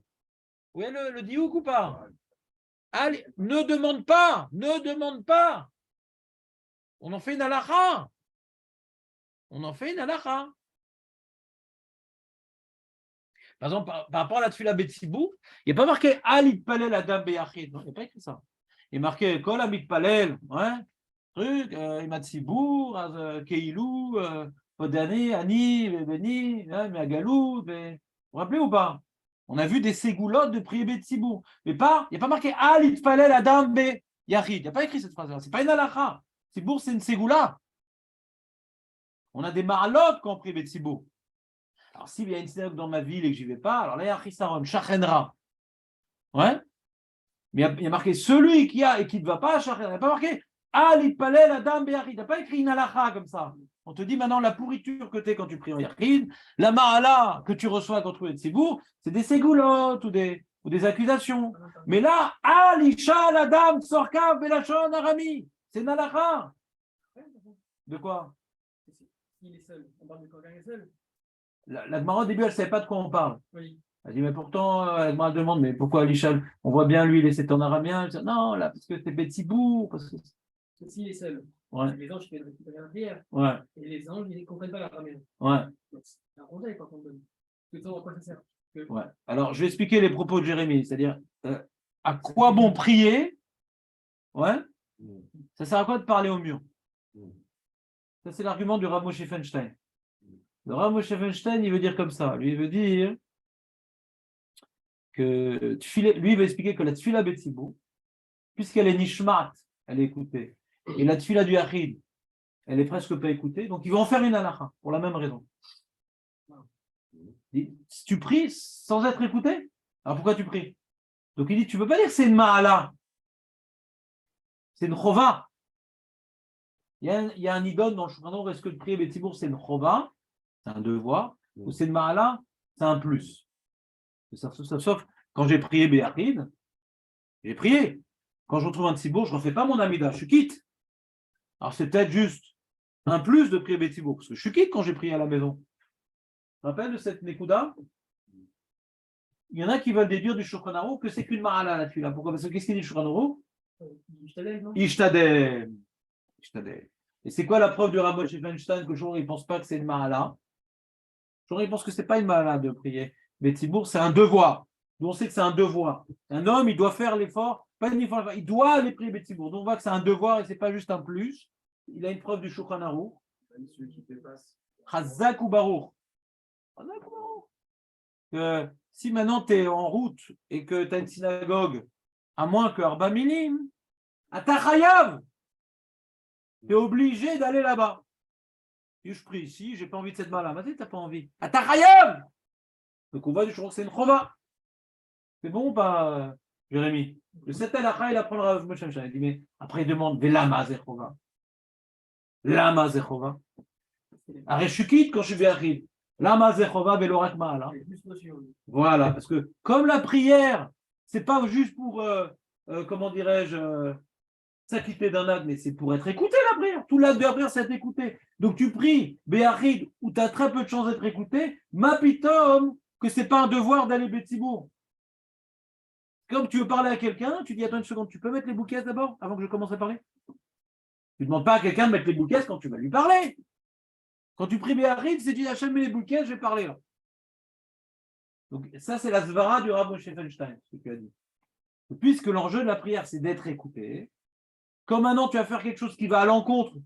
Vous voyez le diouk ou pas? Ne demande pas, ne demande pas. On en fait une halakha. On en fait une halakha. Par exemple, par rapport à la tefila Betsibou, il n'y a pas marqué Al Itpalel Adam Beyachid. Non, il n'y a pas écrit ça. Il est marqué Kol Amitpalel, hein, truc, Imatsibou, Keilou, Odani, Ani, Beni, Meagalou. Vous vous rappelez ou pas? On a vu des ségoulottes de prier Betsibou. Mais pas, il n'y a pas marqué Al Itpalel Adam Beyachid. Il n'y a pas écrit cette phrase-là. Ce n'est pas une halakha. Tzibour, c'est une ségoula. On a des maralotes quand on prie Betsibou. Alors, s'il y a une synagogue dans ma ville et que je n'y vais pas, alors là, il y a Chisaron, Shachenra. Ouais. Mais il y a marqué celui qui a et qui ne va pas à Shachenra. Il n'y a pas marqué Ali Palel Adam Be'achid. Il n'y a pas écrit une halakha comme ça. On te dit maintenant la pourriture que tu es quand tu pries en Yachid, la ma'ala que tu reçois quand tu es de Sibour, c'est des ségoulottes ou des accusations. Mais là, Ali Shal Adam Sorkav Belachon Arami. C'est une halakha. De quoi? Il est seul. On parle de quand quelqu'un est seul. La Gemara au début, elle ne savait pas de quoi on parle. Oui. Elle dit, mais pourtant, la Gemara demande, mais pourquoi Alishal? On voit bien lui, c'est en araméen. Elle dit, non, là, parce que c'est Betsibour. Parce que... S'il est seul, ouais. Les anges viennent récupérer la prière. Ouais. Et les anges, ils ne comprennent pas l'araméen. Ouais. C'est un conseil quand on donne. Tu sais à quoi ça sert? Ouais. Alors, je vais expliquer les propos de Jérémie, c'est-à-dire, à quoi bon prier? Ouais. Ça sert à quoi de parler au mur? Ça, c'est l'argument du Rav Moshe Feinstein. Le Rav Moshe Feinstein, il veut dire comme ça. Lui, il veut dire que lui, il va expliquer que la tefila Betsibou, puisqu'elle est nishmat, elle est écoutée, et la tefila du Yachid, elle est presque pas écoutée, donc il va en faire une halakha, pour la même raison. Si tu pries sans être écouté, alors pourquoi tu pries? Donc il dit, tu ne peux pas dire que c'est une ma'ala, c'est une chova. Il y a un idole dans le Shulchan Aruch, est-ce que de prier Betsibur, c'est une chova, c'est un devoir, ou c'est une ma'ala, c'est un plus. Sauf quand j'ai prié Béachid, j'ai prié. Quand je retrouve un Tzibour, je ne refais pas mon amida, je suis quitte. Alors c'est peut-être juste un plus de prier Betsibur, parce que je suis quitte quand j'ai prié à la maison. Tu te rappelles de cette Nekuda? Il y en a qui veulent déduire du Shulchan Aruch que c'est qu'une ma'ala la tefila. Pourquoi? Parce que qu'est-ce qu'il dit le Shulchan Aruch? Ishtadem. Et c'est quoi la preuve du Rav Moshe Feinstein que jour il ne pense pas que c'est une ma'ala? Jour il pense que ce n'est pas une ma'ala de prier. Betsibur, c'est un devoir. Nous, on sait que c'est un devoir. Un homme, il doit faire l'effort, pas un effort, il doit aller prier Betsibur. Donc on voit que c'est un devoir et ce n'est pas juste un plus. Il a une preuve du Shulchan Aruch. Celui qui dépasse. Chazak ou Baruch. Que si maintenant tu es en route et que tu as une synagogue à moins que Arba Milim, à Tachayav, tu es obligé d'aller là-bas. Et je prie ici, j'ai pas envie de cette mala. Vas-y, tu n'as pas envie. À Tachayav. Donc on voit du jour que c'est une chova. C'est bon ou pas, Jérémy? Le 7 halakha, il apprendra à Moshe Feinstein. Il dit, mais après il demande, mais lama zechova. Lama zechova. Arrête, je suis quitte quand je suis béachid. Lama zechova velorak ma'ala. Voilà, parce que comme la prière, c'est pas juste pour, comment dirais-je, s'acquitter d'un acte, mais c'est pour être écouté la prière. Tout l'acte de la prière, c'est être écouté. Donc tu pries béachid où tu as très peu de chances d'être écouté, mapitom, que c'est pas un devoir d'aller Betsibur. Comme tu veux parler à quelqu'un, tu dis attends une seconde, tu peux mettre les bouquets d'abord avant que je commence à parler? Tu ne demandes pas à quelqu'un de mettre les bouquets quand tu vas lui parler. Quand tu pries Béachid, c'est tu dis Hachem met les bouquets, je vais parler là. Donc ça c'est la svara du Rav Moshe Feinstein, ce que tu as dit. Puisque l'enjeu de la prière c'est d'être écouté, comme maintenant tu vas faire quelque chose qui va à l'encontre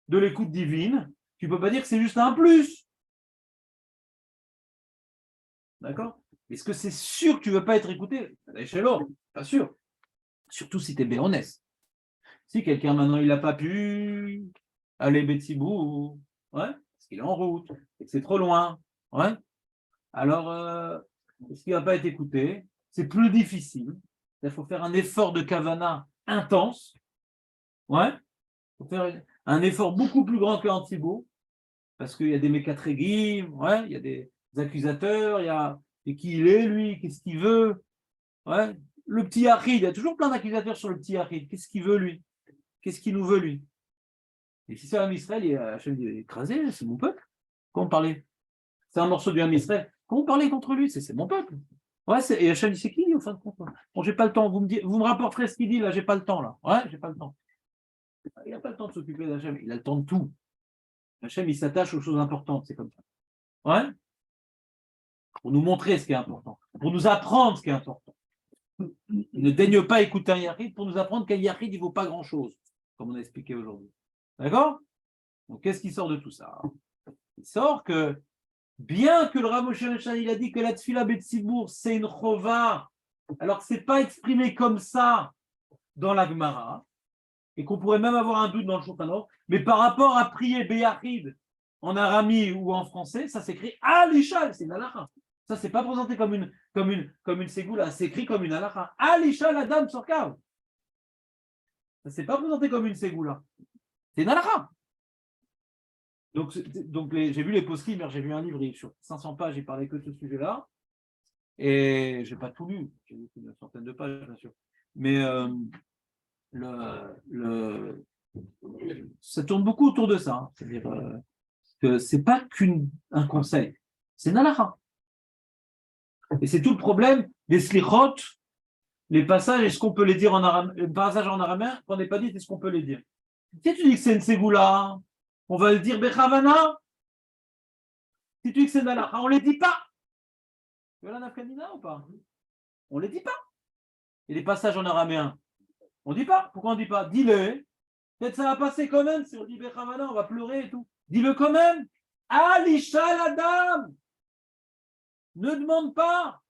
de l'écoute divine, tu ne peux pas dire que c'est juste un plus. D'accord? Est-ce que c'est sûr que tu ne veux pas être écouté? Chez l'autre, pas sûr. Surtout si tu es béhonnête. Si quelqu'un maintenant il n'a pas pu aller Betsibou, ouais, parce qu'il est en route, et que c'est trop loin, ouais, alors est-ce qu'il ne va pas être écouté? C'est plus difficile. Il faut faire un effort de kavana intense. Ouais. Il faut faire un effort beaucoup plus grand qu'en Tzibour, parce qu'il y a des mécatrégim, ouais, il y a des accusateurs, il y a et qui il est, lui, qu'est-ce qu'il veut, ouais. Le petit Yachid, il y a toujours plein d'accusateurs sur le petit Yachid. Qu'est-ce qu'il veut, lui? Qu'est-ce qu'il nous veut, lui? Et si c'est un Israël, Hachem dit écrasé, c'est mon peuple. Comment parler? C'est un morceau du Ham Israël. Comment parler contre lui? C'est mon peuple. Ouais, et Hachem dit c'est qui, au fin de compte? Bon, j'ai pas le temps. Vous me rapporterez ce qu'il dit, là, j'ai pas le temps, là. Ouais, j'ai pas le temps. Il n'a pas le temps de s'occuper d'Hachem, il a le temps de tout. Hachem, il s'attache aux choses importantes, c'est comme ça. Ouais? Pour nous montrer ce qui est important, pour nous apprendre ce qui est important. Il ne daigne pas écouter un Yachid pour nous apprendre qu'un Yachid, il ne vaut pas grand-chose, comme on a expliqué aujourd'hui. D'accord? Donc, qu'est-ce qui sort de tout ça? Il sort que, bien que le Rav Moshe Mechan, il a dit que la Tfila Betsibour, c'est une chova, alors que ce n'est pas exprimé comme ça dans la Gemara, et qu'on pourrait même avoir un doute dans le Shulchan Aruch, mais par rapport à prier Beyachid en arami ou en français, ça s'écrit Alishal, c'est une halakha. Ça, c'est pas présenté comme une ségoula, c'est écrit comme une halakha. Alishal Adam Sorkav. Ça, c'est pas présenté comme une ségoula. C'est une halakha. Donc j'ai vu les poskim, j'ai vu un livre sur 500 pages, il parlait que de ce sujet-là. Et j'ai pas tout lu, j'ai lu une centaine de pages, bien sûr. Mais ça tourne beaucoup autour de ça. Hein. C'est-à-dire que c'est pas qu'un conseil, c'est une halakha. Et c'est tout le problème des slichot, les passages, est-ce qu'on peut les dire en araméen, les passages en araméen, qu'on n'est pas dit, est-ce qu'on peut les dire? Si tu dis que c'est une ségoula, on va le dire bechavana. Si tu dis que c'est une halakha, on ne les dit pas. Tu vois la nafkamina ou pas? On ne les dit pas. Et les passages en araméen, on ne dit pas. Pourquoi on ne dit pas? Dis-le. Peut-être ça va passer quand même. Si on dit bechavana, on va pleurer et tout. Dis-le quand même. Alisha la dame. Ne demande pas.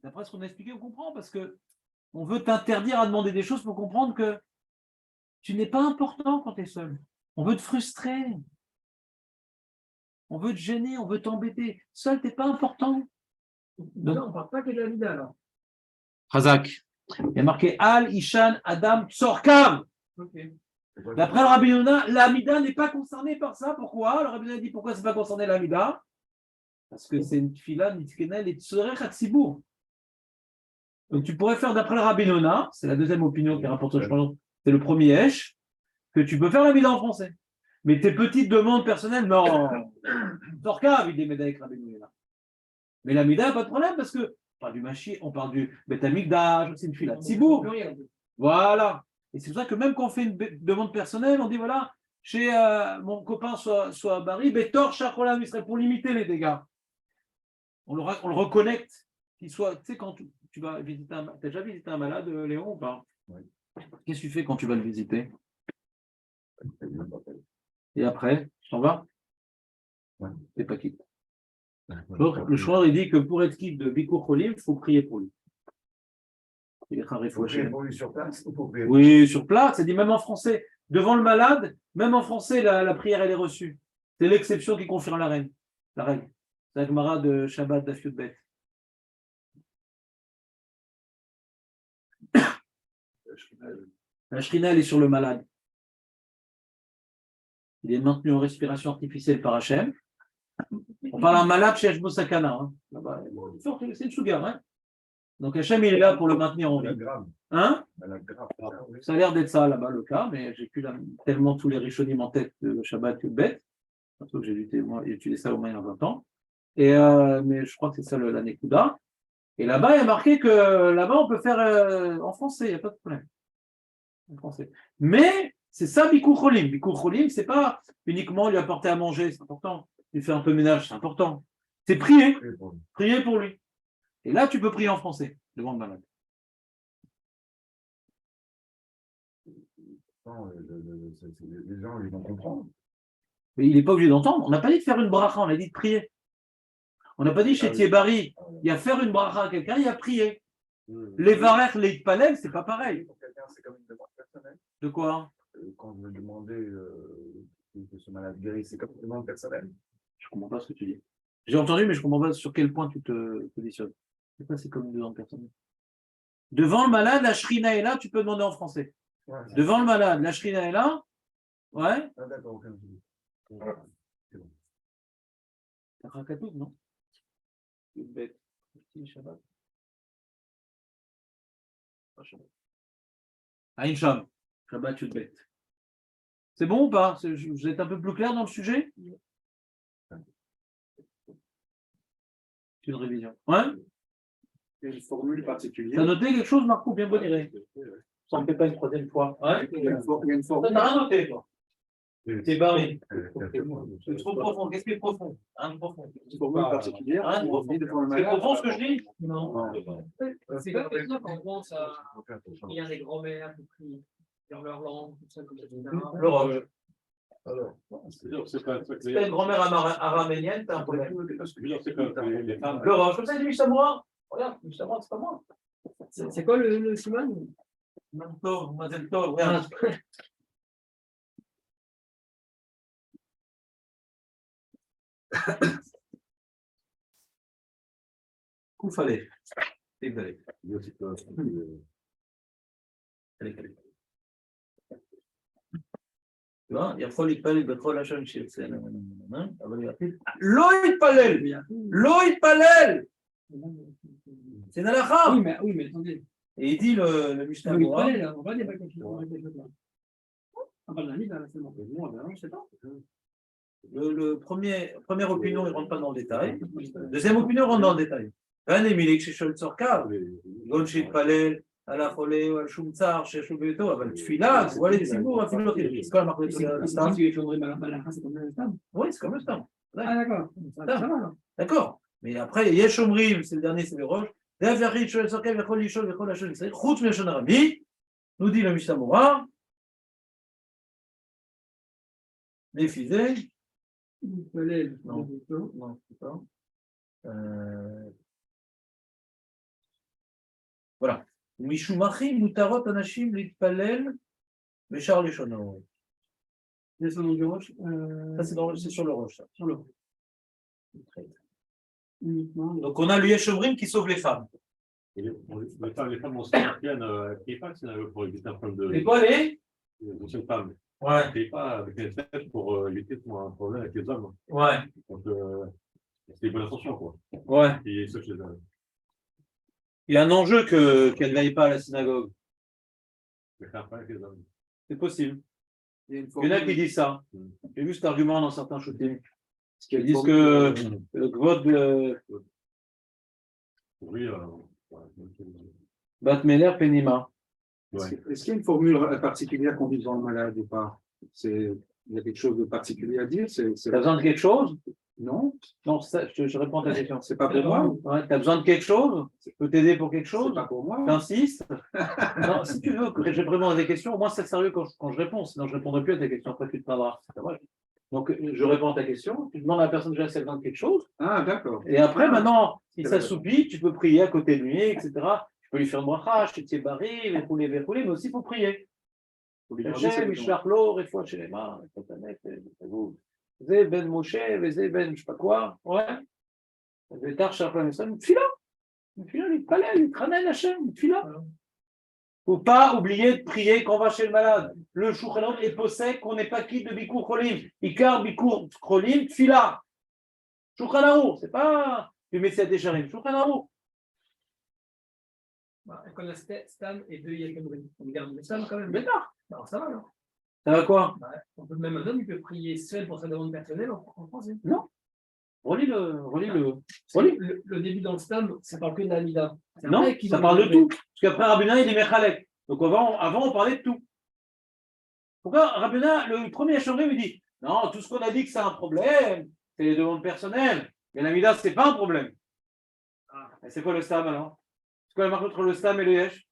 D'après ce qu'on a expliqué, on comprend parce que on veut t'interdire à demander des choses pour comprendre que tu n'es pas important quand tu es seul. On veut te frustrer. On veut te gêner, on veut t'embêter. Seul, tu n'es pas important. Donc, on ne parle pas que de la vida alors. Razak. Il y a marqué Al, Ishan, Adam, Tsorkav. Okay. D'après le Rabbi Yonah, l'Amida n'est pas concernée par ça. Pourquoi? Le Rabbi Yonah dit pourquoi c'est pas concerné l'Amida? Parce que c'est une fila, Nitzkenel et Tsorech Hatsibour. Donc tu pourrais faire d'après le Rabbi Yonah, c'est la deuxième opinion qui rapporte au Shulchan, c'est le premier Esh, que tu peux faire l'Amida en français. Mais tes petites demandes personnelles, non. Tsorkav, il dit avec Rabbi Yonah. Mais l'Amida, pas de problème parce que on parle du Machi, on parle du Bet Amikdash, c'est une fila Tzibour. Voilà. Et c'est pour ça que même quand on fait une demande personnelle, on dit voilà, chez mon copain soit Barry, Betor Chacholam Israël, pour limiter les dégâts. On le reconnecte, qu'il soit. Tu sais, quand tu vas visiter tu as déjà visité un malade, Léon, ou pas? Oui. Qu'est-ce que tu fais quand tu vas le visiter? Et après, tu t'en vas? Ouais. T'es pas quitte. Le Shouar, il dit que pour être quitte de Bikur Cholim, il faut prier pour lui. Il est Faut prier pour lui sur place ou pour prier pour Oui, sur place, c'est dit même en français. Devant le malade, même en français, la prière, elle est reçue. C'est l'exception qui confirme la règle. C'est la Gemara de Shabbat Daf Yud Bet. La Shrina, elle est sur le malade. Il est maintenu en respiration artificielle par Hachem. On parle d'un malade chez Hashbo Sakana. Hein. Là-bas, c'est une souga. Hein. Donc Hachem, il est là pour le maintenir en vie. Hein? Ça a l'air d'être ça là-bas le cas, mais j'ai plus tellement tous les rishonim en tête de Shabbat Yud Bet. Parce que j'ai utilisé ça au moins il y a 20 ans. Mais je crois que c'est ça la Nekuda. Et là-bas, il y a marqué que là-bas, on peut faire en français, il n'y a pas de problème. En français. Mais c'est ça, Bikur Cholim. Bikur Cholim, c'est pas uniquement lui apporter à manger, c'est important. Lui faire un peu de ménage, c'est important. C'est prier. Prier pour lui. Et là, tu peux prier en français, devant le malade. Les gens, ils vont comprendre. Mais il n'est pas obligé d'entendre. On n'a pas dit de faire une bracha, on a dit de prier. On n'a pas dit chez Thiebari, il y a faire une bracha à quelqu'un, il y a prier. Les varech, les palem, c'est pas pareil. Pour quelqu'un, c'est comme une demande personnelle. De quoi? Quand je veux demander que ce malade guérisse, c'est comme une demande personnelle. Je ne comprends pas ce que tu dis. J'ai entendu, mais je ne comprends pas sur quel point tu te positionnes. C'est pas, c'est comme une demande personnelle. Devant le malade, la shrina est là, tu peux demander en français. Ouais, Devant le malade, la shrina est là. Ouais. Ah, d'accord, aucun souci. C'est bon. T'as Rakatout, non? Une bête. Shabbat. Aïn Sham. Shabbat, une bête. C'est bon ou pas? Vous êtes un peu plus clair dans le sujet? Une révision. Ouais? Une formule particulière. T'as noté quelque chose, Marco? Bien bonne idée. Ça ne fait pas une troisième fois. Ouais? Il y a une formule. T'as rien noté, toi. T'es barré. Une C'est trop profond. Qu'est-ce qui est profond? Rien de profond. formule particulière. Rien de On profond. dit devant le C'est malade. profond ce que je dis? Non. C'est pas question quand on pense à prier des grands-mères qui prient dans leur langue, tout ça, comme ça. Le roche. Alors, C'est pas Si t'as une grand-mère araménienne, t'as un problème. c'est comme les femmes. Le roche. Comme ça, il dit Mishamoura. Regarde, Mishamoura, c'est pas moi. C'est quoi le Simon? Tov, Mazel Tov, regarde. Koufalé. Allez, allez. Tu vois, il y a faut להתפלל בכל לשון שירצה, אבל יחיד. לא יתפלל! לא יתפלל! C'est dans la Oui, mais attendez. Et il dit le Mishnah Oui, Torah, là, on va débattre quelque chose. Ah, bah, la vie, là, c'est bon. Moi, ben, non, je sais pas. première opinion, il ne rentre pas dans le détail. Deuxième opinion, il rentre dans le détail. Un émilik chez Shol Tzorka, Gon Shitpalel, על החולה או על שום צער שיש לו ביתו, אבל תפילה, גבוהה לציבור, אפילו לא תלך. C'est quoi la marque de Si l'islam? tu es fondé Malakha, c'est comme le Stam. Oui, c'est comme le stam. Ah, d'accord. Ça va, alors. D'accord. Mais après, Yesh Omrim, c'est le dernier, c'est le roche. D'av Yachid, Shol Tzorka, Vechol Lishol, Vechol Lashon Israël, Chutz Meshon Arabi, nous dit le Mishnah Torah, Méphizé. Non, non, c'est pas. Voilà. Mishumachi mutarot anashim litpalel beshar leshonot. Les sons du roche. Ça, c'est sur le roche. Ça. Sur le roche. Uniquement. Donc, on a le Yesh Omrim qui sauve les femmes. Les femmes anciennes qui pas pour éviter un problème Et quoi, les anciennes femmes. Ouais. Qui pas avec les têtes pour éviter un problème avec les hommes. Ouais. Donc, c'est une bonne attention, quoi. Ouais. Et ça, chez eux. Il y a un enjeu qu'elle n'aille pas à la synagogue. Mais faire pas avec les hommes. C'est possible. il y a une Il y en a formule. qui disent ça. J'ai vu cet argument dans certains shootings. Parce qu'il y a Ils une disent formule. que le Gvod Oui, Bat Meler Penima. Est-ce qu'il y a une formule particulière qu'on dit devant le malade ou pas? Il y a quelque chose de particulier à dire? Tu as besoin de quelque chose? Non, Non, je réponds à ta question. c'est pas pour moi. Ouais, tu as besoin de quelque chose? Je peux t'aider pour quelque C'est chose? pas pour moi. T'insistes? Non, si tu veux que je réponde à des questions, au moins c'est sérieux quand je réponds, sinon je ne répondrai plus à tes questions, après tu te plaindras. C'est vrai. Donc je réponds à ta question, tu demandes à la personne déjà si elle a besoin de quelque chose, Ah, d'accord. et après maintenant, il s'assoupit, tu peux prier à côté de lui, etc. Tu peux lui faire une bracha, chitier bari, verrouler, mais aussi il faut prier. Faut lui demander Hashem, ça. Yishlach lo, refoua shelema, Zé ben Moshe, Zé ben je sais pas quoi, ouais. Vétar, Shalom, une fila, il fallait, il traînait Hashem, une fila. Faut pas oublier de prier quand on va chez le malade. Le Shulchan est possède qu'on n'est pas quitte de Bikur Cholim. Ikar Bikur Cholim, fila. Shulchan Arour, c'est pas du Messiah Desharim, Shulchan Arour. Quand la Stam et deux Yekemrim. On garde le Stam quand même. Bétar. Alors ça va alors. Ça va quoi? On peut même un homme, il peut prier seul pour sa demande personnelle en français. Relis. Le début dans le Stam, ça parle que de l'Amida. Non, ça parle de tout. Parce qu'après Rabbeinu, il est Mechalek. Donc avant, on parlait de tout. Pourquoi Rabbeinu, le premier Shomrim, il dit non, tout ce qu'on a dit que c'est un problème, c'est les demandes personnelles. Mais l'Amida, c'est pas un problème. Et c'est quoi le Stam alors? C'est quoi la marque entre le Stam et le Yesh?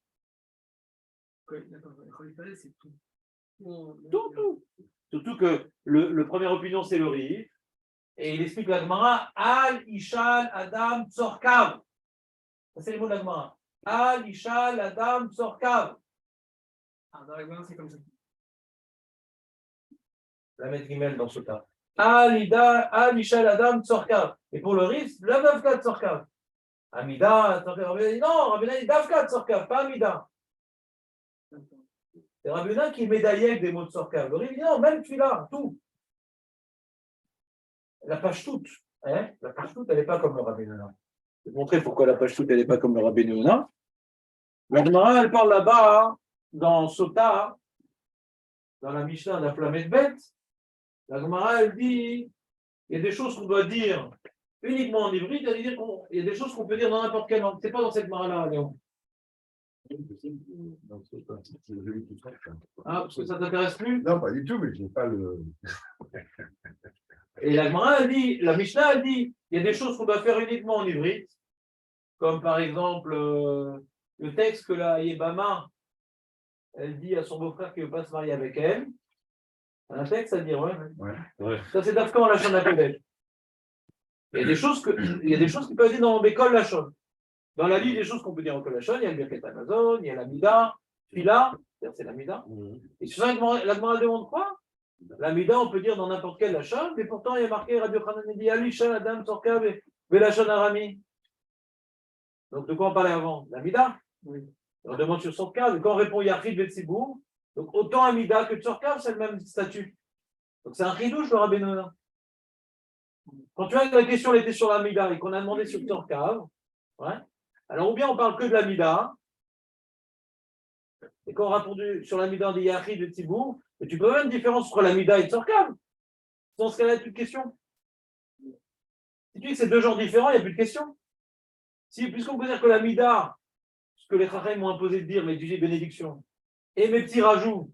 D'accord, c'est tout. Tout. Surtout que le première opinion, c'est le Riv. Et il explique la Gemara Al Ishal Adam Tzorkav. Ça, c'est les mots de la Gemara. Al Ishal Adam Tzorkav. Dans la Gemara, c'est comme ça. La mettre Gimel dans ce cas. Al Ishal Adam Tzorkav. Et pour le Riv, la Davka Tzorkav. Amida, Tzorkav. Non, Rabbeinu dit Davka Tzorkav, pas Amida. C'est Rabbeinu qui est médaillé avec des mots de Tzorkav. Le Riv dit non, même celui-là, tout. La page toute, hein? La page toute, elle n'est pas comme le Rabbeinu. Je vais te montrer pourquoi la page toute, elle n'est pas comme le Rabbeinu. La Gemara, elle parle là-bas, dans Sota, dans la Mishnah, la Flamet bête, la Gemara, elle dit, il y a des choses qu'on doit dire uniquement en hybride, c'est-à-dire qu'il y a des choses qu'on peut dire dans n'importe quelle langue. C'est pas dans cette Gemara-là, Léon. Ah, parce que ça t'intéresse plus? Non, pas du tout, mais je n'ai pas le. Et la Gemara, elle dit, la Mishnah, elle dit, il y a des choses qu'on doit faire uniquement en hybride, comme par exemple le texte que la Yébama, elle dit à son beau-frère qu'il ne veut pas se marier avec elle. Un texte à dire, ouais. Ça, c'est d'Afkan en Lachon Kodesh. Il y a des choses qui peuvent être dites dans Békol Lachon. Dans la liste des choses qu'on peut dire en Békol Lachon, il y a le Birket Amazon, il y a la Mida, Fila, c'est la Mida. Et sur ça, la Gemara demande quoi? La Mida, on peut dire dans n'importe quel Lachon, mais pourtant, il y a marqué Radio Khanan dit Ali, Shal, Adam, Sorka, Velachon Arami. Donc, de quoi on parlait avant? La Mida. On demande sur Sorka, et quand on répond Yachid Vetsibour, donc autant Amida que Tsorkav, c'est le même statut. Donc c'est un ridouche, le Rabbeinu. Quand tu vois que la question était sur l'Amida et qu'on a demandé sur Tsorkav, ouais, alors ou bien on parle que de l'Amida, et quand on a répondu sur l'Amida, on dit Yachid et Tzibour, mais tu peux voir une différence entre l'Amida et Tsorkav. Dans ce cas-là, il n'y a plus de question. Si tu dis que c'est deux genres différents, il n'y a plus de question. Si, puisqu'on peut dire que l'Amida, ce que les Chachamim m'ont imposé de dire, mais du bénédiction, et mes petits rajouts,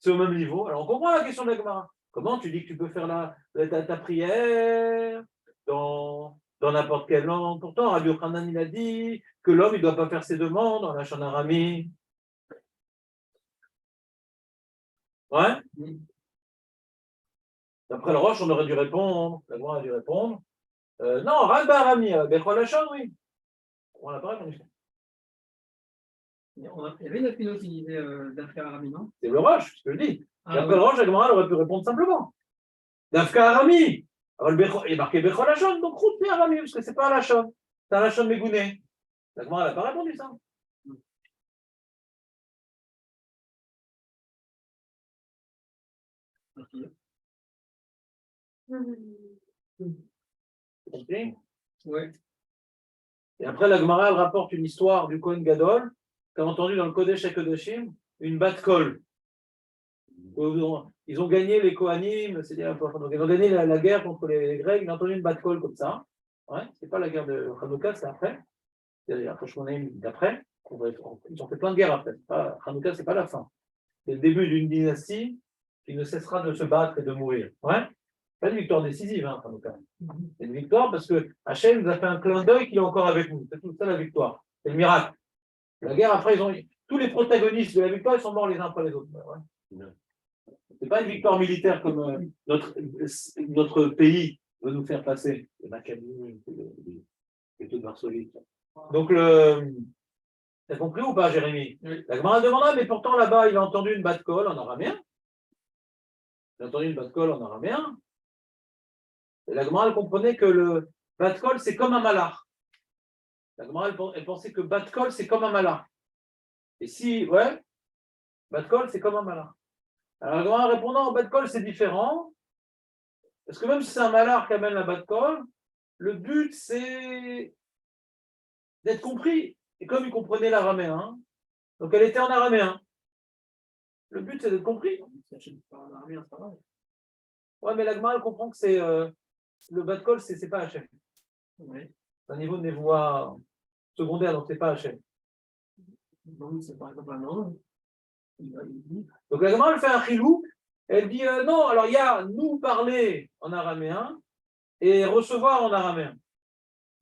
c'est au même niveau. Alors on comprend la question de la Gemara. Comment tu dis que tu peux faire ta prière dans n'importe quelle langue? Pourtant, Rabbi Yochanan, il a dit que l'homme, il ne doit pas faire ses demandes en lâchant arami. Ouais? D'après le Roche, on aurait dû répondre. La Gemara a dû répondre. Non, Rabbi Arami, Bechol Lachon, oui. On n'a pas répondu. Il y avait une philo qui disait d'Afka Arami, non? C'est le Roche, ce que je dis. Ah, et après le Roche, la Gemara aurait pu répondre simplement. D'Afka Arami. Alors, il est marqué Bechol Lachon, donc route Arami, parce que ce n'est pas un Lachon. C'est un Lachon Megouné. La Gemara n'a pas répondu ça. Compris? Ouais. Et après, la Gemara, elle rapporte une histoire du Kohen Gadol, qu'a entendu dans le Kodesh HaKodashim, une bat-kol. Ils ont gagné les Kohanim, c'est-à-dire ils ont gagné la guerre contre les Grecs, ils ont entendu une bat-kol comme ça. Ouais, c'est pas la guerre de Hanouka, c'est après. C'est-à-dire après Shmonaïm d'après. Ils ont fait plein de guerres après. Hanouka, c'est pas la fin. C'est le début d'une dynastie qui ne cessera de se battre et de mourir. Ouais. Pas une victoire décisive, hein, Hanouka. C'est une victoire parce que Hachem nous a fait un clin d'œil qu'il est encore avec nous. C'est tout ça la victoire. C'est le miracle. La guerre, après, tous les protagonistes de la victoire, ils sont morts les uns après les autres. Ouais. C'est pas une victoire militaire comme notre pays veut nous faire passer. Les Maccabi, les tout de Varsovie. Donc, t'as compris ou pas, Jérémy? Oui. La Gemara demanda, mais pourtant là-bas, il a entendu une bat-kol en araméen. Il a entendu une bat-kol en araméen. Et la Gemara, elle comprenait que le bat-kol, c'est comme un malach. La Gemara, elle pensait que bat-kol, c'est comme un malach. Et si, ouais, bat-kol, c'est comme un malach. Alors la Gemara répondant, bat-kol, c'est différent. Parce que même si c'est un malach qui amène la bat-kol, le but, c'est d'être compris. Et comme il comprenait l'araméen, donc elle était en araméen. Le but, c'est d'être compris. Ouais, mais la Gemara, elle comprend que c'est le bat-kol, c'est pas Hachem. Oui. C'est un niveau de névoie secondaire, donc c'est pas Hachem. Donc, c'est par exemple un an. Donc la Gemara, elle fait un chilou. Elle dit non, alors il y a nous parler en araméen et recevoir en araméen.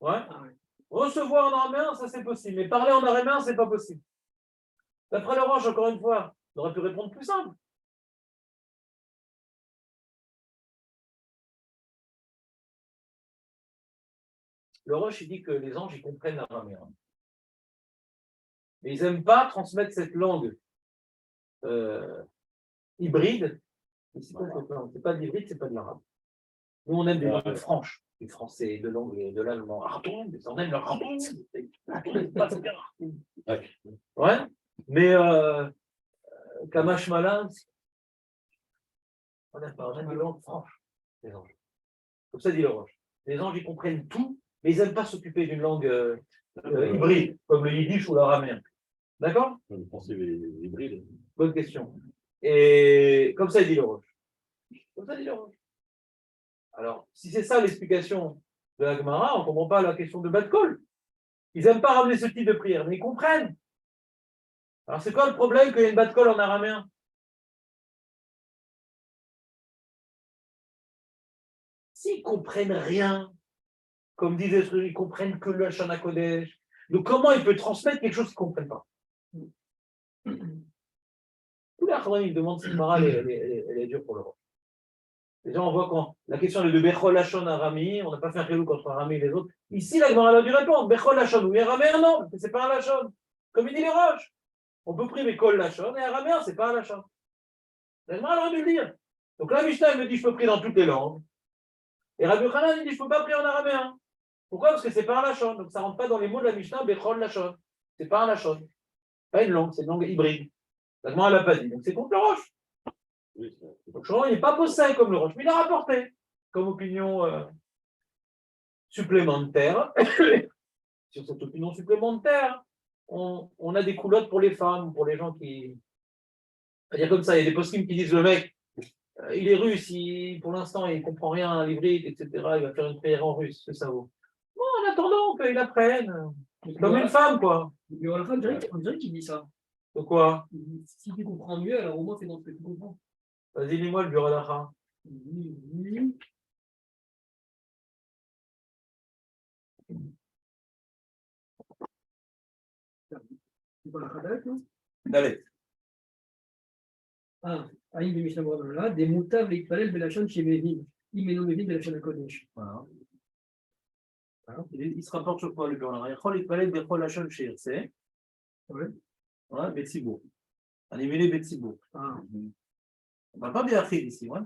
Ouais. Ah, oui. Recevoir en araméen, ça c'est possible, mais parler en araméen, c'est pas possible. D'après le Roche, encore une fois, on aurait pu répondre plus simple. Le Roche, il dit que les anges, ils comprennent l'araméen. Mais ils n'aiment pas transmettre cette langue hybride. C'est quoi cette langue? C'est pas de l'hybride, c'est pas de l'arabe. Nous, on aime des langues franches, du français, de l'anglais, de l'allemand. On aime le ouais. Mais Kamash Malin, on aime des langues franches, les anges. Comme ça dit le Roche. Les anges, ils comprennent tout, mais ils n'aiment pas s'occuper d'une langue hybride, comme le yiddish ou l'araméen. D'accord? Le français hybride. Bonne question. Et comme ça, il dit le Roche. Comme ça, il dit le Roche. Alors, si c'est ça l'explication de la Gemara, on ne comprend pas la question de Bat-Kol. Ils n'aiment pas ramener ce type de prière, mais ils comprennent. Alors, c'est quoi le problème qu'il y ait une Bat-Kol en araméen? S'ils ne comprennent rien, comme disait ce ils ne comprennent que le Lashon HaKodesh, donc comment il peut transmettre quelque chose qu'ils ne comprennent pas? Tous les Achronim, ils demandent si Gemara elle est dure pour le Roche. Déjà, on voit quand la question est de Bechol Lachon Arami, on n'a pas fait un chilou contre Arami et les autres. Ici, la Gemara a dû répondre Bechol Lachon, oui, Araméen, non, c'est pas un Lachon. Comme il dit les Roches. On peut prier Bechol Lachon et Araméen, c'est pas un Lachon. La Gemara aurait dû le dire. Donc là, Mishnah, il me dit je peux prier dans toutes les langues. Et Rabbi Yochanan, il dit je peux pas prier en araméen. Pourquoi? Parce que c'est pas un Lachon. Donc ça rentre pas dans les mots de la Mishnah Bechol Lachon. C'est pas un Lachon. Pas une langue, c'est une langue hybride. La Gemara l'a pas dit. Donc c'est contre le Roche. Donc, il n'est pas possède comme le Roche, mais il a rapporté comme opinion supplémentaire. Sur cette opinion supplémentaire, on a des coulottes pour les femmes, pour les gens qui. C'est-à-dire comme ça, il y a des poskim qui disent le mec, il est russe, pour l'instant, il ne comprend rien à l'hybride, etc. Il va faire une prière en russe, c'est ça vaut. Bon, en attendant qu'il apprenne, comme une femme, quoi. Mais à la fin, on dirait qu'il dit ça. De quoi? Si tu comprends mieux, alors au moins fais dans ce que tu comprends. Vas-y, lis-moi le bureau d'Acha. C'est pas la Khadak, non? Allez. Aïe, de Mishnah Bradala, des moutables et palais de la chaîne chez Mévin. Imeno Mévin de la chaîne à Kodesh. Voilà. Il se rapporte sur quoi le bureau d'Acha? Il palais des Lachon chez Irse. Ouais. Ouais, Betsibour. On est mêlé Betsibour. On ne parle pas bien Achid ici, ouais.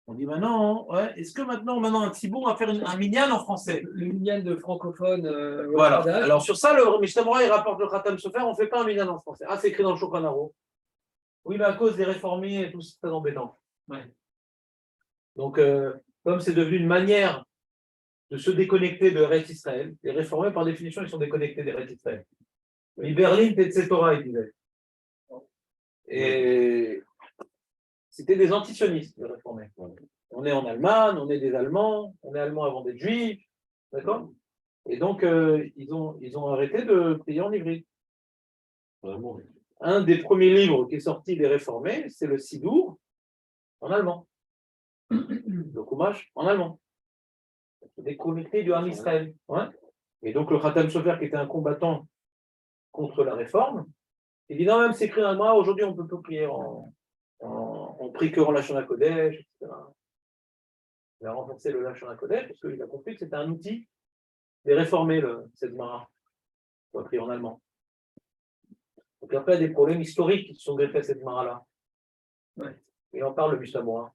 On dit maintenant, ouais, est-ce que maintenant un Tzibour va faire un minyan en français? Le minyan de francophone. Voilà. Alors sur ça, le Mishnah Bora, il rapporte le Khatam Sofer, on ne fait pas un minyan en français. Ah, c'est écrit dans le Shulchan Aruch. Oui, mais à cause des réformés et tout, c'est très embêtant. Ouais. Donc, comme c'est devenu une manière de se déconnecter de Eretz Israël, les réformés, par définition, ils sont déconnectés d'Eretz Israël. Mais Berlin, Tetzetora, il disait. Et c'était des antisionistes, les réformés. On est en Allemagne, on est des Allemands, on est Allemands avant d'être Juifs, d'accord? Et donc, ils ont arrêté de prier en hybride. Vraiment. Un des premiers livres qui est sorti des réformés, c'est le Sidour en allemand. Le Chumash en allemand. Des comités du Ham Israël. Ouais. Et donc, le Khatam Sofer, qui était un combattant contre la réforme, il dit non, même c'est écrit en allemand, aujourd'hui on peut plus prier on prie que en Lachon HaKodesh, etc. Il a renforcé le Lachon HaKodesh parce qu'il a compris que c'était un outil de réformer cette Mara, pour prier en allemand. Donc après, il y a des problèmes historiques qui se sont greffés à cette Mara-là. Ouais. Il en parle le Mishnah Bora.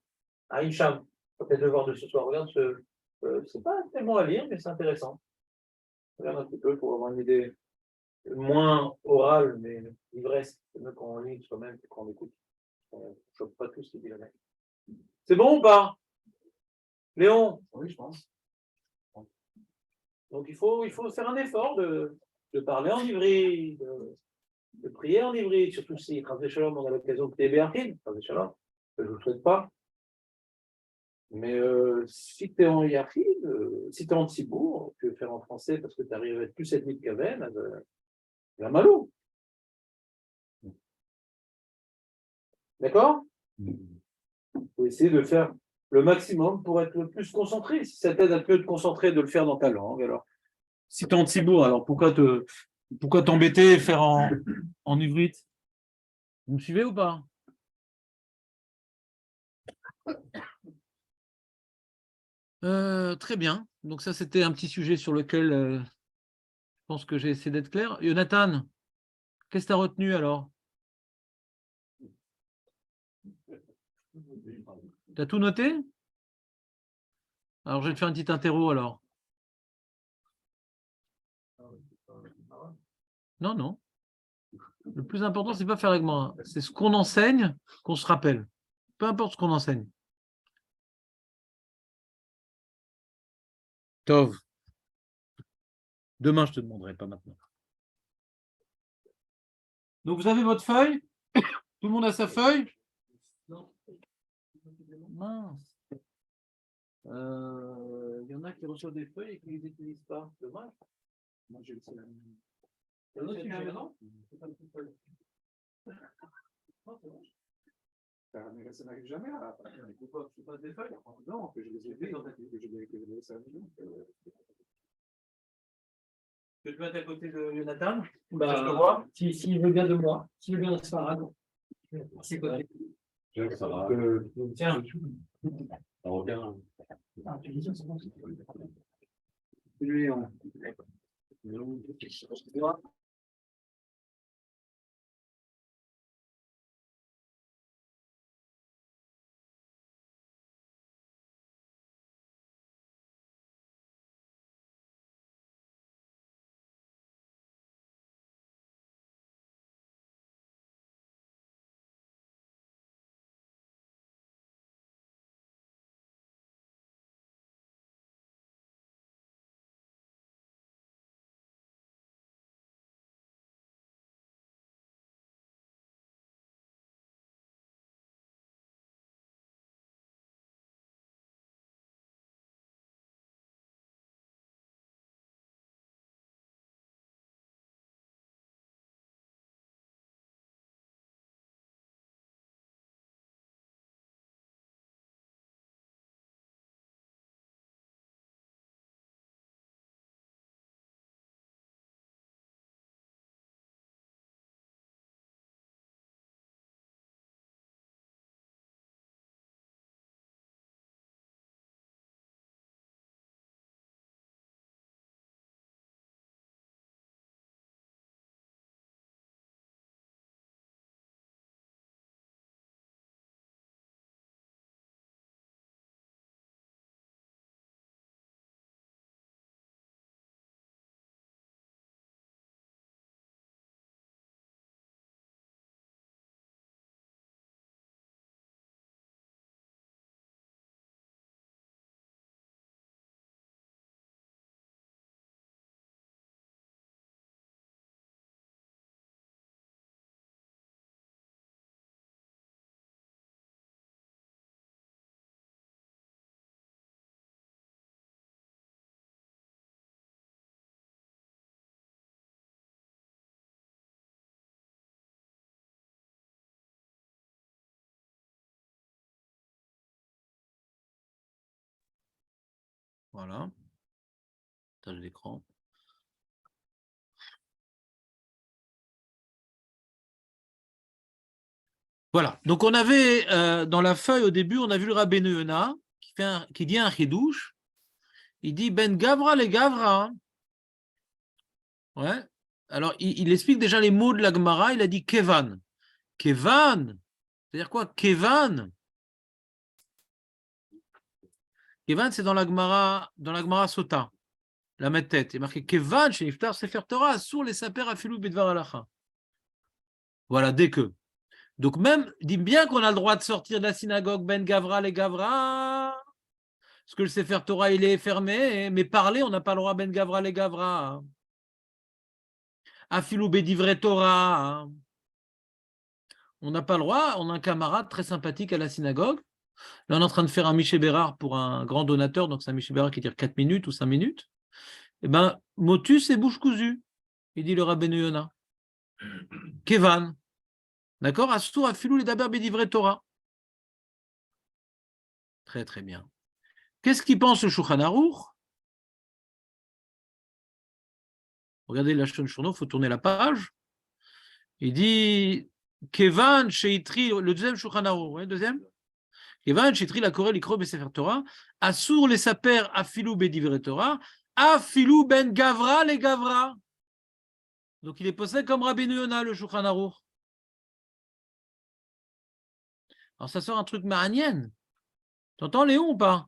À Incham, peut-être le devoir de ce soir. Regarde, c'est pas tellement à lire, mais c'est intéressant. Regarde un petit peu pour avoir une idée moins orale, mais ivresse. C'est mieux quand on lit soi-même que quand on écoute. On ne choque pas tout ce qu'il dit le mec. C'est bon ou pas, Léon? Oui, je pense. Donc il faut faire un effort de parler en ivry, de prier en ivry, surtout si Chazé Shalom, on a l'occasion de prier Béachim, Chazé Shalom, je ne le souhaite pas. Mais si tu es en Yachid, si tu es en Tzibour, tu veux faire en français parce que tu arrives à être plus ethnique qu'Aven, la malou. D'accord? Il faut essayer de faire le maximum pour être le plus concentré. Si ça t'aide à te concentrer, de le faire dans ta langue. Alors, si tu es en Tzibour, alors pourquoi t'embêter et faire en ivrite? Vous me suivez ou pas? Très bien. Donc ça, c'était un petit sujet sur lequel je pense que j'ai essayé d'être clair. Jonathan, qu'est-ce que tu as retenu alors? Tu as tout noté? Alors, je vais te faire une petite interro alors. Non, non. Le plus important, c'est pas faire avec moi. C'est ce qu'on enseigne qu'on se rappelle. Peu importe ce qu'on enseigne. Tov. Demain, je te demanderai, pas maintenant. Donc, vous avez votre feuille. Tout le monde a sa feuille? Non. Mince. Il y en a qui reçoivent des feuilles et qui ne les utilisent pas. Dommage. Moi, j'ai aussi la même. C'est un autre sujet, non? C'est pas tout seul. Ça n'arrive jamais à. Tu passes des feuilles? Non, que je les ai vus, que je les laisse à la maison. Tu peux te mettre à côté de Jonathan? Je le vois. S'il veut bien de moi. S'il veut bien de Sfarad. C'est côté. Ça va. Tiens. Ça revient. Ah, tu dis ça, c'est bon. Lui, on. Voilà. Partage l'écran. Voilà. Donc, on avait, dans la feuille, au début, on a vu le Rabbeinu Yona qui dit un chidouche. Il dit Ben Gavra les Gavra. Ouais. Alors, il explique déjà les mots de la Gemara. Il a dit Kevan. Kevan, c'est-à-dire quoi? Kevan. Kevan, c'est dans la Gemara Sota, la Mettet. Il est marqué Kevan chez Iftar Sefer Torah, sur les saper afilou bedvar alacha. Voilà, dès que. Donc, même, dit bien qu'on a le droit de sortir de la synagogue Ben Gavra les Gavra. Parce que le Sefer Torah, il est fermé, mais parler, on n'a pas le droit Ben Gavra les Gavra. Afilou bedivre Torah. On n'a pas le droit, on a un camarade très sympathique à la synagogue. Là, on est en train de faire un Miché Bérard pour un grand donateur, donc c'est un Miché Bérard qui dure 4 minutes ou 5 minutes. Eh bien, motus et bouche cousue, il dit le Rabbeinu Yona. Kevan. D'accord? Astur afilou les daber bedivre Torah. Très, très bien. Qu'est-ce qu'il pense le Shulchan Aruch? Regardez la Shon Shurno, il faut tourner la page. Il dit Kevan sheitri, le deuxième Shulchan Aruch, le deuxième. Kevan sheitri la korel ikro besefer Torah, asur les saper afilou bedivre Torah, afilou ben Gavra les Gavra. Donc il est posé comme Rabbeinu Yona, le Shulchan Aruch. Alors ça sort un truc maranienne. T'entends Léon ou pas?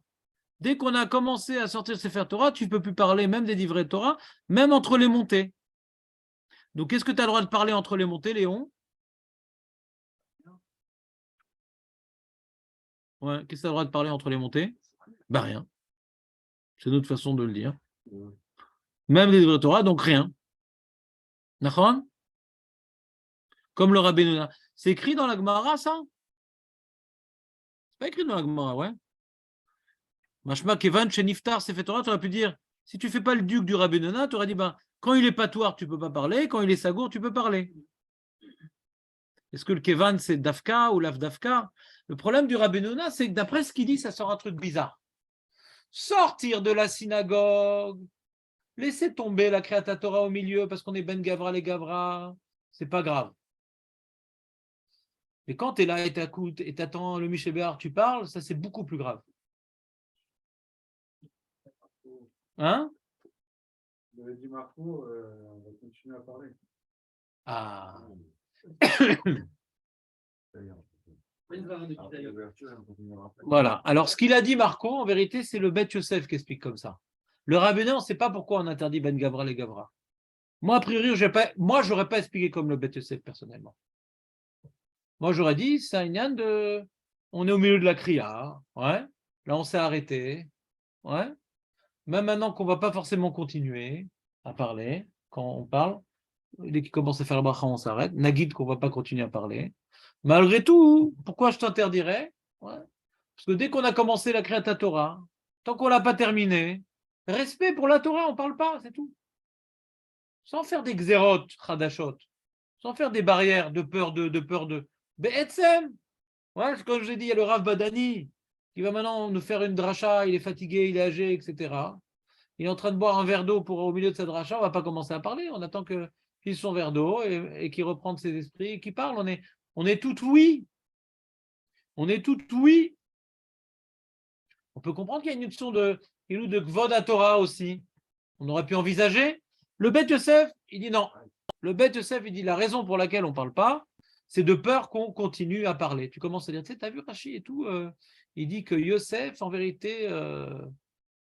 Dès qu'on a commencé à sortir Sefer Torah, tu ne peux plus parler même des divrei Torah, même entre les montées. Donc qu'est-ce que tu as le droit de parler entre les montées, Léon? Ouais, qu'est-ce que tu as le droit de parler entre les montées? Bah rien. C'est notre façon de le dire. Même des divrei Torah, donc rien. D'accord? Comme le Rabbeinu Yona. C'est écrit dans la Gemara, ça? C'est pas écrit dans la Gemara, ouais. Mashma Kevan chez Niftar Sefer Torah, tu aurais pu dire, si tu fais pas le duc du Rabbi Nona, tu aurais dit, ben, quand il est patoir, tu peux pas parler, quand il est sagour, tu peux parler. Est-ce que le Kevan, c'est Dafka ou l'Avdafka? Le problème du Rabbi Nona, c'est que d'après ce qu'il dit, ça sort un truc bizarre. Sortir de la synagogue, laisser tomber la Kriyat Torah au milieu parce qu'on est Ben Gavra les Gavra, c'est pas grave. Mais quand tu es là et t'écoutes et t'attends le Michel Béard, tu parles, ça c'est beaucoup plus grave. Hein? Vous avez dit Marco, on va continuer à parler. Ah. Voilà. Alors, ce qu'il a dit, Marco, en vérité, c'est le Bet Yosef qui explique comme ça. Le rabbin, on ne sait pas pourquoi on interdit Ben Gavra les Gavra. Moi, a priori, je n'aurais pas expliqué comme le Bet Yosef personnellement. Moi, j'aurais dit, c'est un yann de. On est au milieu de la kriya. Ouais. Là, on s'est arrêté. Ouais. Même maintenant qu'on ne va pas forcément continuer à parler, quand on parle, dès qu'il commence à faire le bracha, on s'arrête. Nagid qu'on ne va pas continuer à parler. Malgré tout, pourquoi je t'interdirais? Ouais. Parce que dès qu'on a commencé la Kriyat Torah, tant qu'on ne l'a pas terminé, respect pour la Torah, on ne parle pas, c'est tout. Sans faire des xérotes, chadashot, sans faire des barrières de peur de. Be'etzem. Ouais, comme je l'ai dit, il y a le Rav Badani qui va maintenant nous faire une dracha, il est fatigué, il est âgé, etc. Il est en train de boire un verre d'eau pour au milieu de sa dracha, on ne va pas commencer à parler, on attend qu'il pisse son verre d'eau et qu'il reprenne ses esprits et qu'il parle. On est tout oui. On est tout oui. On peut comprendre qu'il y a une notion de Gvod Torah aussi. On aurait pu envisager. Le Bet Yosef, il dit non. Le Bet Yosef, il dit la raison pour laquelle on ne parle pas, c'est de peur qu'on continue à parler. Tu commences à dire, tu sais, t'as vu Rashi et tout. Il dit que Yosef, en vérité,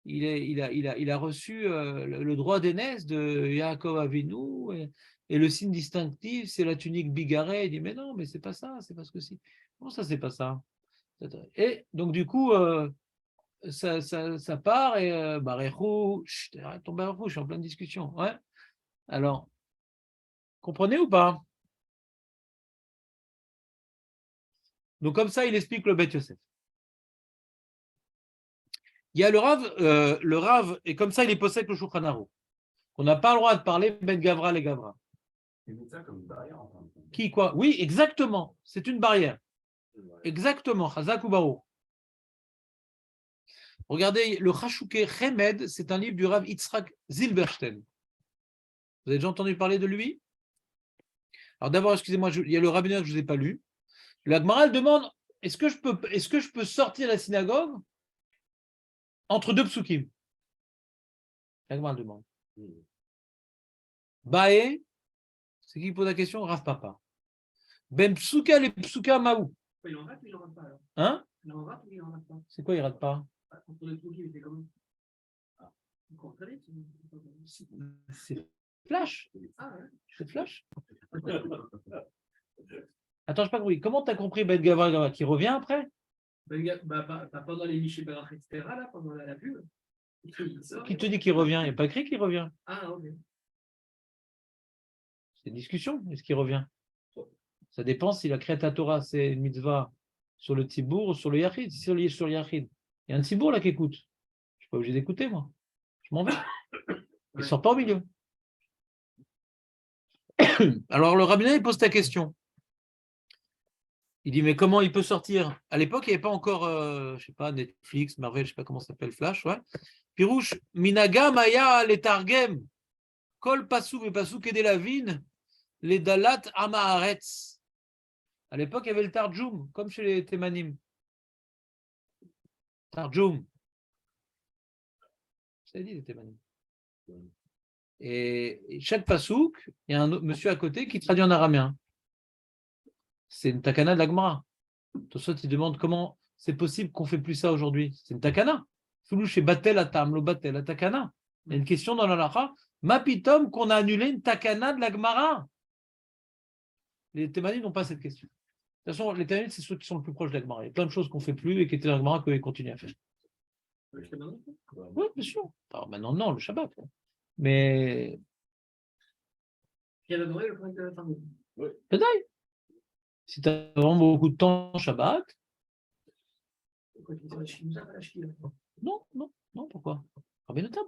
il a reçu le droit d'aînesse de Yaakov Avinu et le signe distinctif, c'est la tunique bigarrée. Il dit, mais non, mais c'est pas ça, c'est parce que si. Comment ça, c'est pas ça? Et donc, du coup, ça part et Baréchou, arrête ton Baréchou, je suis en pleine discussion. Ouais. Alors, comprenez ou pas? Donc, comme ça, il explique le Bet Yosef. Il y a le Rav, et comme ça, il est possède le Shulchan Aruch. On n'a pas le droit de parler Ben Gavra les Gavra. C'est ça comme une barrière. Enfin. Qui, quoi? Oui, exactement. C'est une barrière. Exactement. Chazak ou Baruch. Regardez, le Chashouké Chemed, c'est un livre du Rav Yitzhak Zilberstein. Vous avez déjà entendu parler de lui? Alors d'abord, excusez-moi, il y a le rabbinat que je ne vous ai pas lu. La Gemara demande, est-ce que je peux sortir de la synagogue entre deux psukim? La Gemara demande. Bae, c'est qui pose la question? Rav Papa. Ben psuka les psuka maou. Il en rate ou il en rate pas alors? Hein? Il en rate ou il en rate pas? C'est quoi, il rate pas? Entre les trucs, il était comment? Encore très vite. C'est flash. Ah ouais. C'est flash. Attends, je n'ai pas compris. Comment tu as compris Ben Gavra qui revient après? Pendant les Michel Barach, etc., là, pendant la pub. Qui te dit qu'il revient? Il n'y a pas écrit qu'il revient. Ah, ok. C'est une discussion. Est-ce qu'il revient? Ça dépend si la Kriyat Torah, c'est une mitzvah sur le Tzibour ou sur le Yachid. Si c'est lié sur le Yachid, il y a un Tzibour là qui écoute. Je ne suis pas obligé d'écouter, moi. Je m'en vais. Il ne sort pas au milieu. Alors, le rabbinat, il pose ta question. Il dit, mais comment il peut sortir? À l'époque, il n'y avait pas encore, je ne sais pas, Netflix, Marvel, je ne sais pas comment ça s'appelle, Flash, ouais. Pirouche, Minaga Maya les Targem, Kol Pasou et Pasou Kedelavin, les Dalat Amaharetz. À l'époque, il y avait le Tarjoum, comme chez les Thémanim. Tarjoum. Ça dit les Thémanim. Et chaque pasouk, il y a un autre monsieur à côté qui traduit en araméen. C'est une takana de la Gemara. Tosot, il demande comment c'est possible qu'on ne fait plus ça aujourd'hui. C'est une takana. Soulou chez Batel Atam, lo Batel, la takana. Il y a une question dans l'Alacha. Mapitom qu'on a annulé une takana de la Gemara. Les Thémanim n'ont pas cette question. De toute façon, les Thémanim, c'est ceux qui sont le plus proches de la Gemara. Il y a plein de choses qu'on ne fait plus et qui étaient dans la Gemara qu'ils continuent à faire. Oui, bien sûr. Alors, maintenant, non, le Shabbat. Mais. Il y a le le point de la Peut-être. Si tu as vraiment beaucoup de temps Shabbat, non, non, non, pourquoi? Rabbeinu Tam.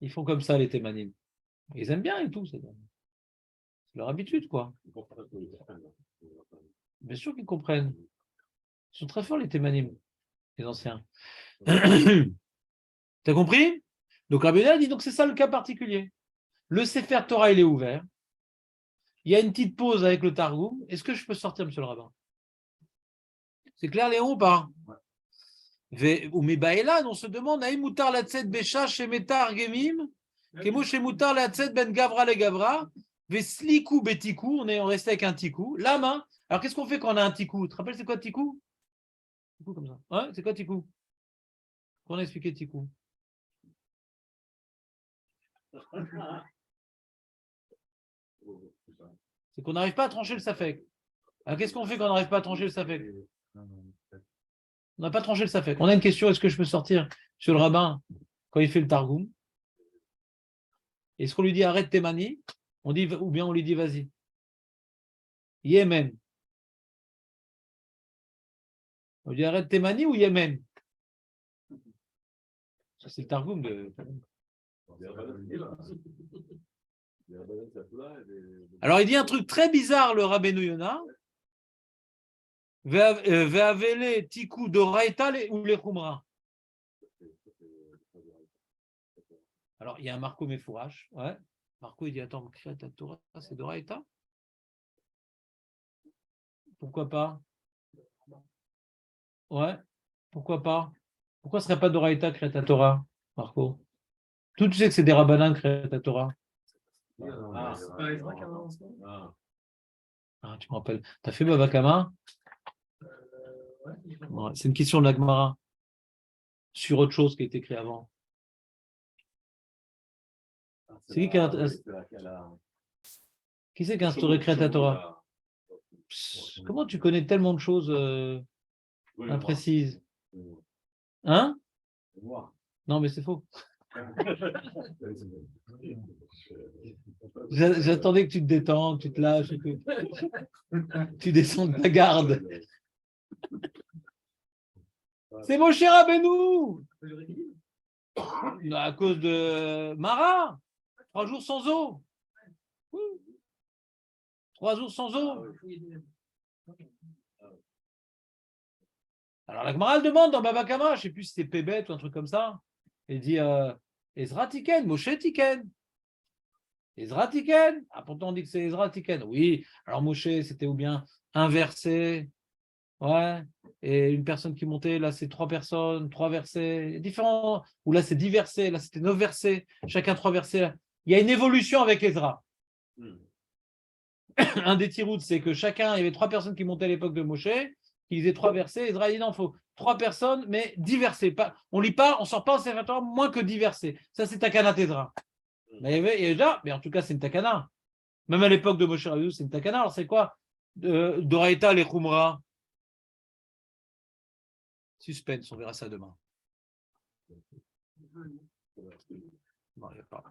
Ils font comme ça, les Thémanim. Ils aiment bien et tout, c'est leur habitude, quoi. Bien sûr qu'ils comprennent. Ils sont très forts, les Thémanim, les anciens. T'as compris? Donc Rabbeinu a dit, donc c'est ça le cas particulier. Le Sefer Torah, il est ouvert. Il y a une petite pause avec le Targum. Est-ce que je peux sortir, monsieur le rabbin? C'est clair, Léon, ou pas? Ou Mebaïlan, on se demande, Aïe Moutar Latzet Bécha chez Metar Gemim, Kemo chez Moutar Latzet Ben Gavra le Gavra, Vesliku Betiku, on est resté avec un tikou. Lama. Alors qu'est-ce qu'on fait quand on a un tikou? Tu te rappelles c'est quoi tikou? Tikou comme ça. Ouais, c'est quoi tikou? On a expliqué tikou. C'est qu'on n'arrive pas à trancher le safek. Alors qu'est-ce qu'on fait quand on n'arrive pas à trancher le safek? On n'a pas tranché le safek. On a une question, est-ce que je peux sortir sur le rabbin quand il fait le targoum? Est-ce qu'on lui dit arrête tes manies? On dit, ou bien on lui dit vas-y. Yémen. On lui dit arrête tes manies ou Yémen? Ça, c'est le targoum de. Alors il dit un truc très bizarre, le Rabbeinu Yona. Ve'avele tiku doraita ou les khumra. Alors il y a un Marco Mefourash. Ouais. Marco il dit attends, ta Torah, c'est doraita? Pourquoi pas? Ouais. Pourquoi pas? Pourquoi ce serait pas doraita Kriyat Torah, Marco? Tout tu sais que c'est des rabbanins Kriyat Torah. Ah, tu me rappelles. T'as fait Baba Kama? Ouais, c'est une question de l'Agmara sur autre chose qui a été écrit avant. C'est qui c'est qui a instauré Kriyat Torah? Comment tu connais tellement de choses imprécises? Hein? Non, mais c'est faux. J'attendais que tu te détends, que tu te lâches, que tu descends de ta garde. C'est Moshe Rabbeinu. À cause de Mara. 3 jours sans eau. 3 jours sans eau. Alors la Gemara demande dans Baba Kama, je ne sais plus si c'est Pébet ou un truc comme ça. Elle dit Ezra Tiken, Moshe Tiken. Ezra Tiken. Ah, pourtant on dit que c'est Ezra Tiken. Oui, alors Moshe c'était ou bien un verset, ouais, et une personne qui montait, là c'est 3 personnes, 3 versets, différents, ou là c'est 10 versets, là c'était 9 versets, chacun 3 versets. Il y a une évolution avec Ezra. Un des tiroutes, c'est que chacun, il y avait 3 personnes qui montaient à l'époque de Moshe, qui lisaient 3 versets. Ezra dit non, il faut 3 personnes, mais 10 versets. On lit pas, on sort pas en Sefer Torah moins que 10 versets. Ça, c'est Takana Ezra. Mais il y avait déjà, mais en tout cas, c'est une Takana. Même à l'époque de Moshe Rabbeinu, c'est une Takana. Alors, c'est quoi Doraita les Khumra? Suspense, on verra ça demain. Non, il n'y a pas.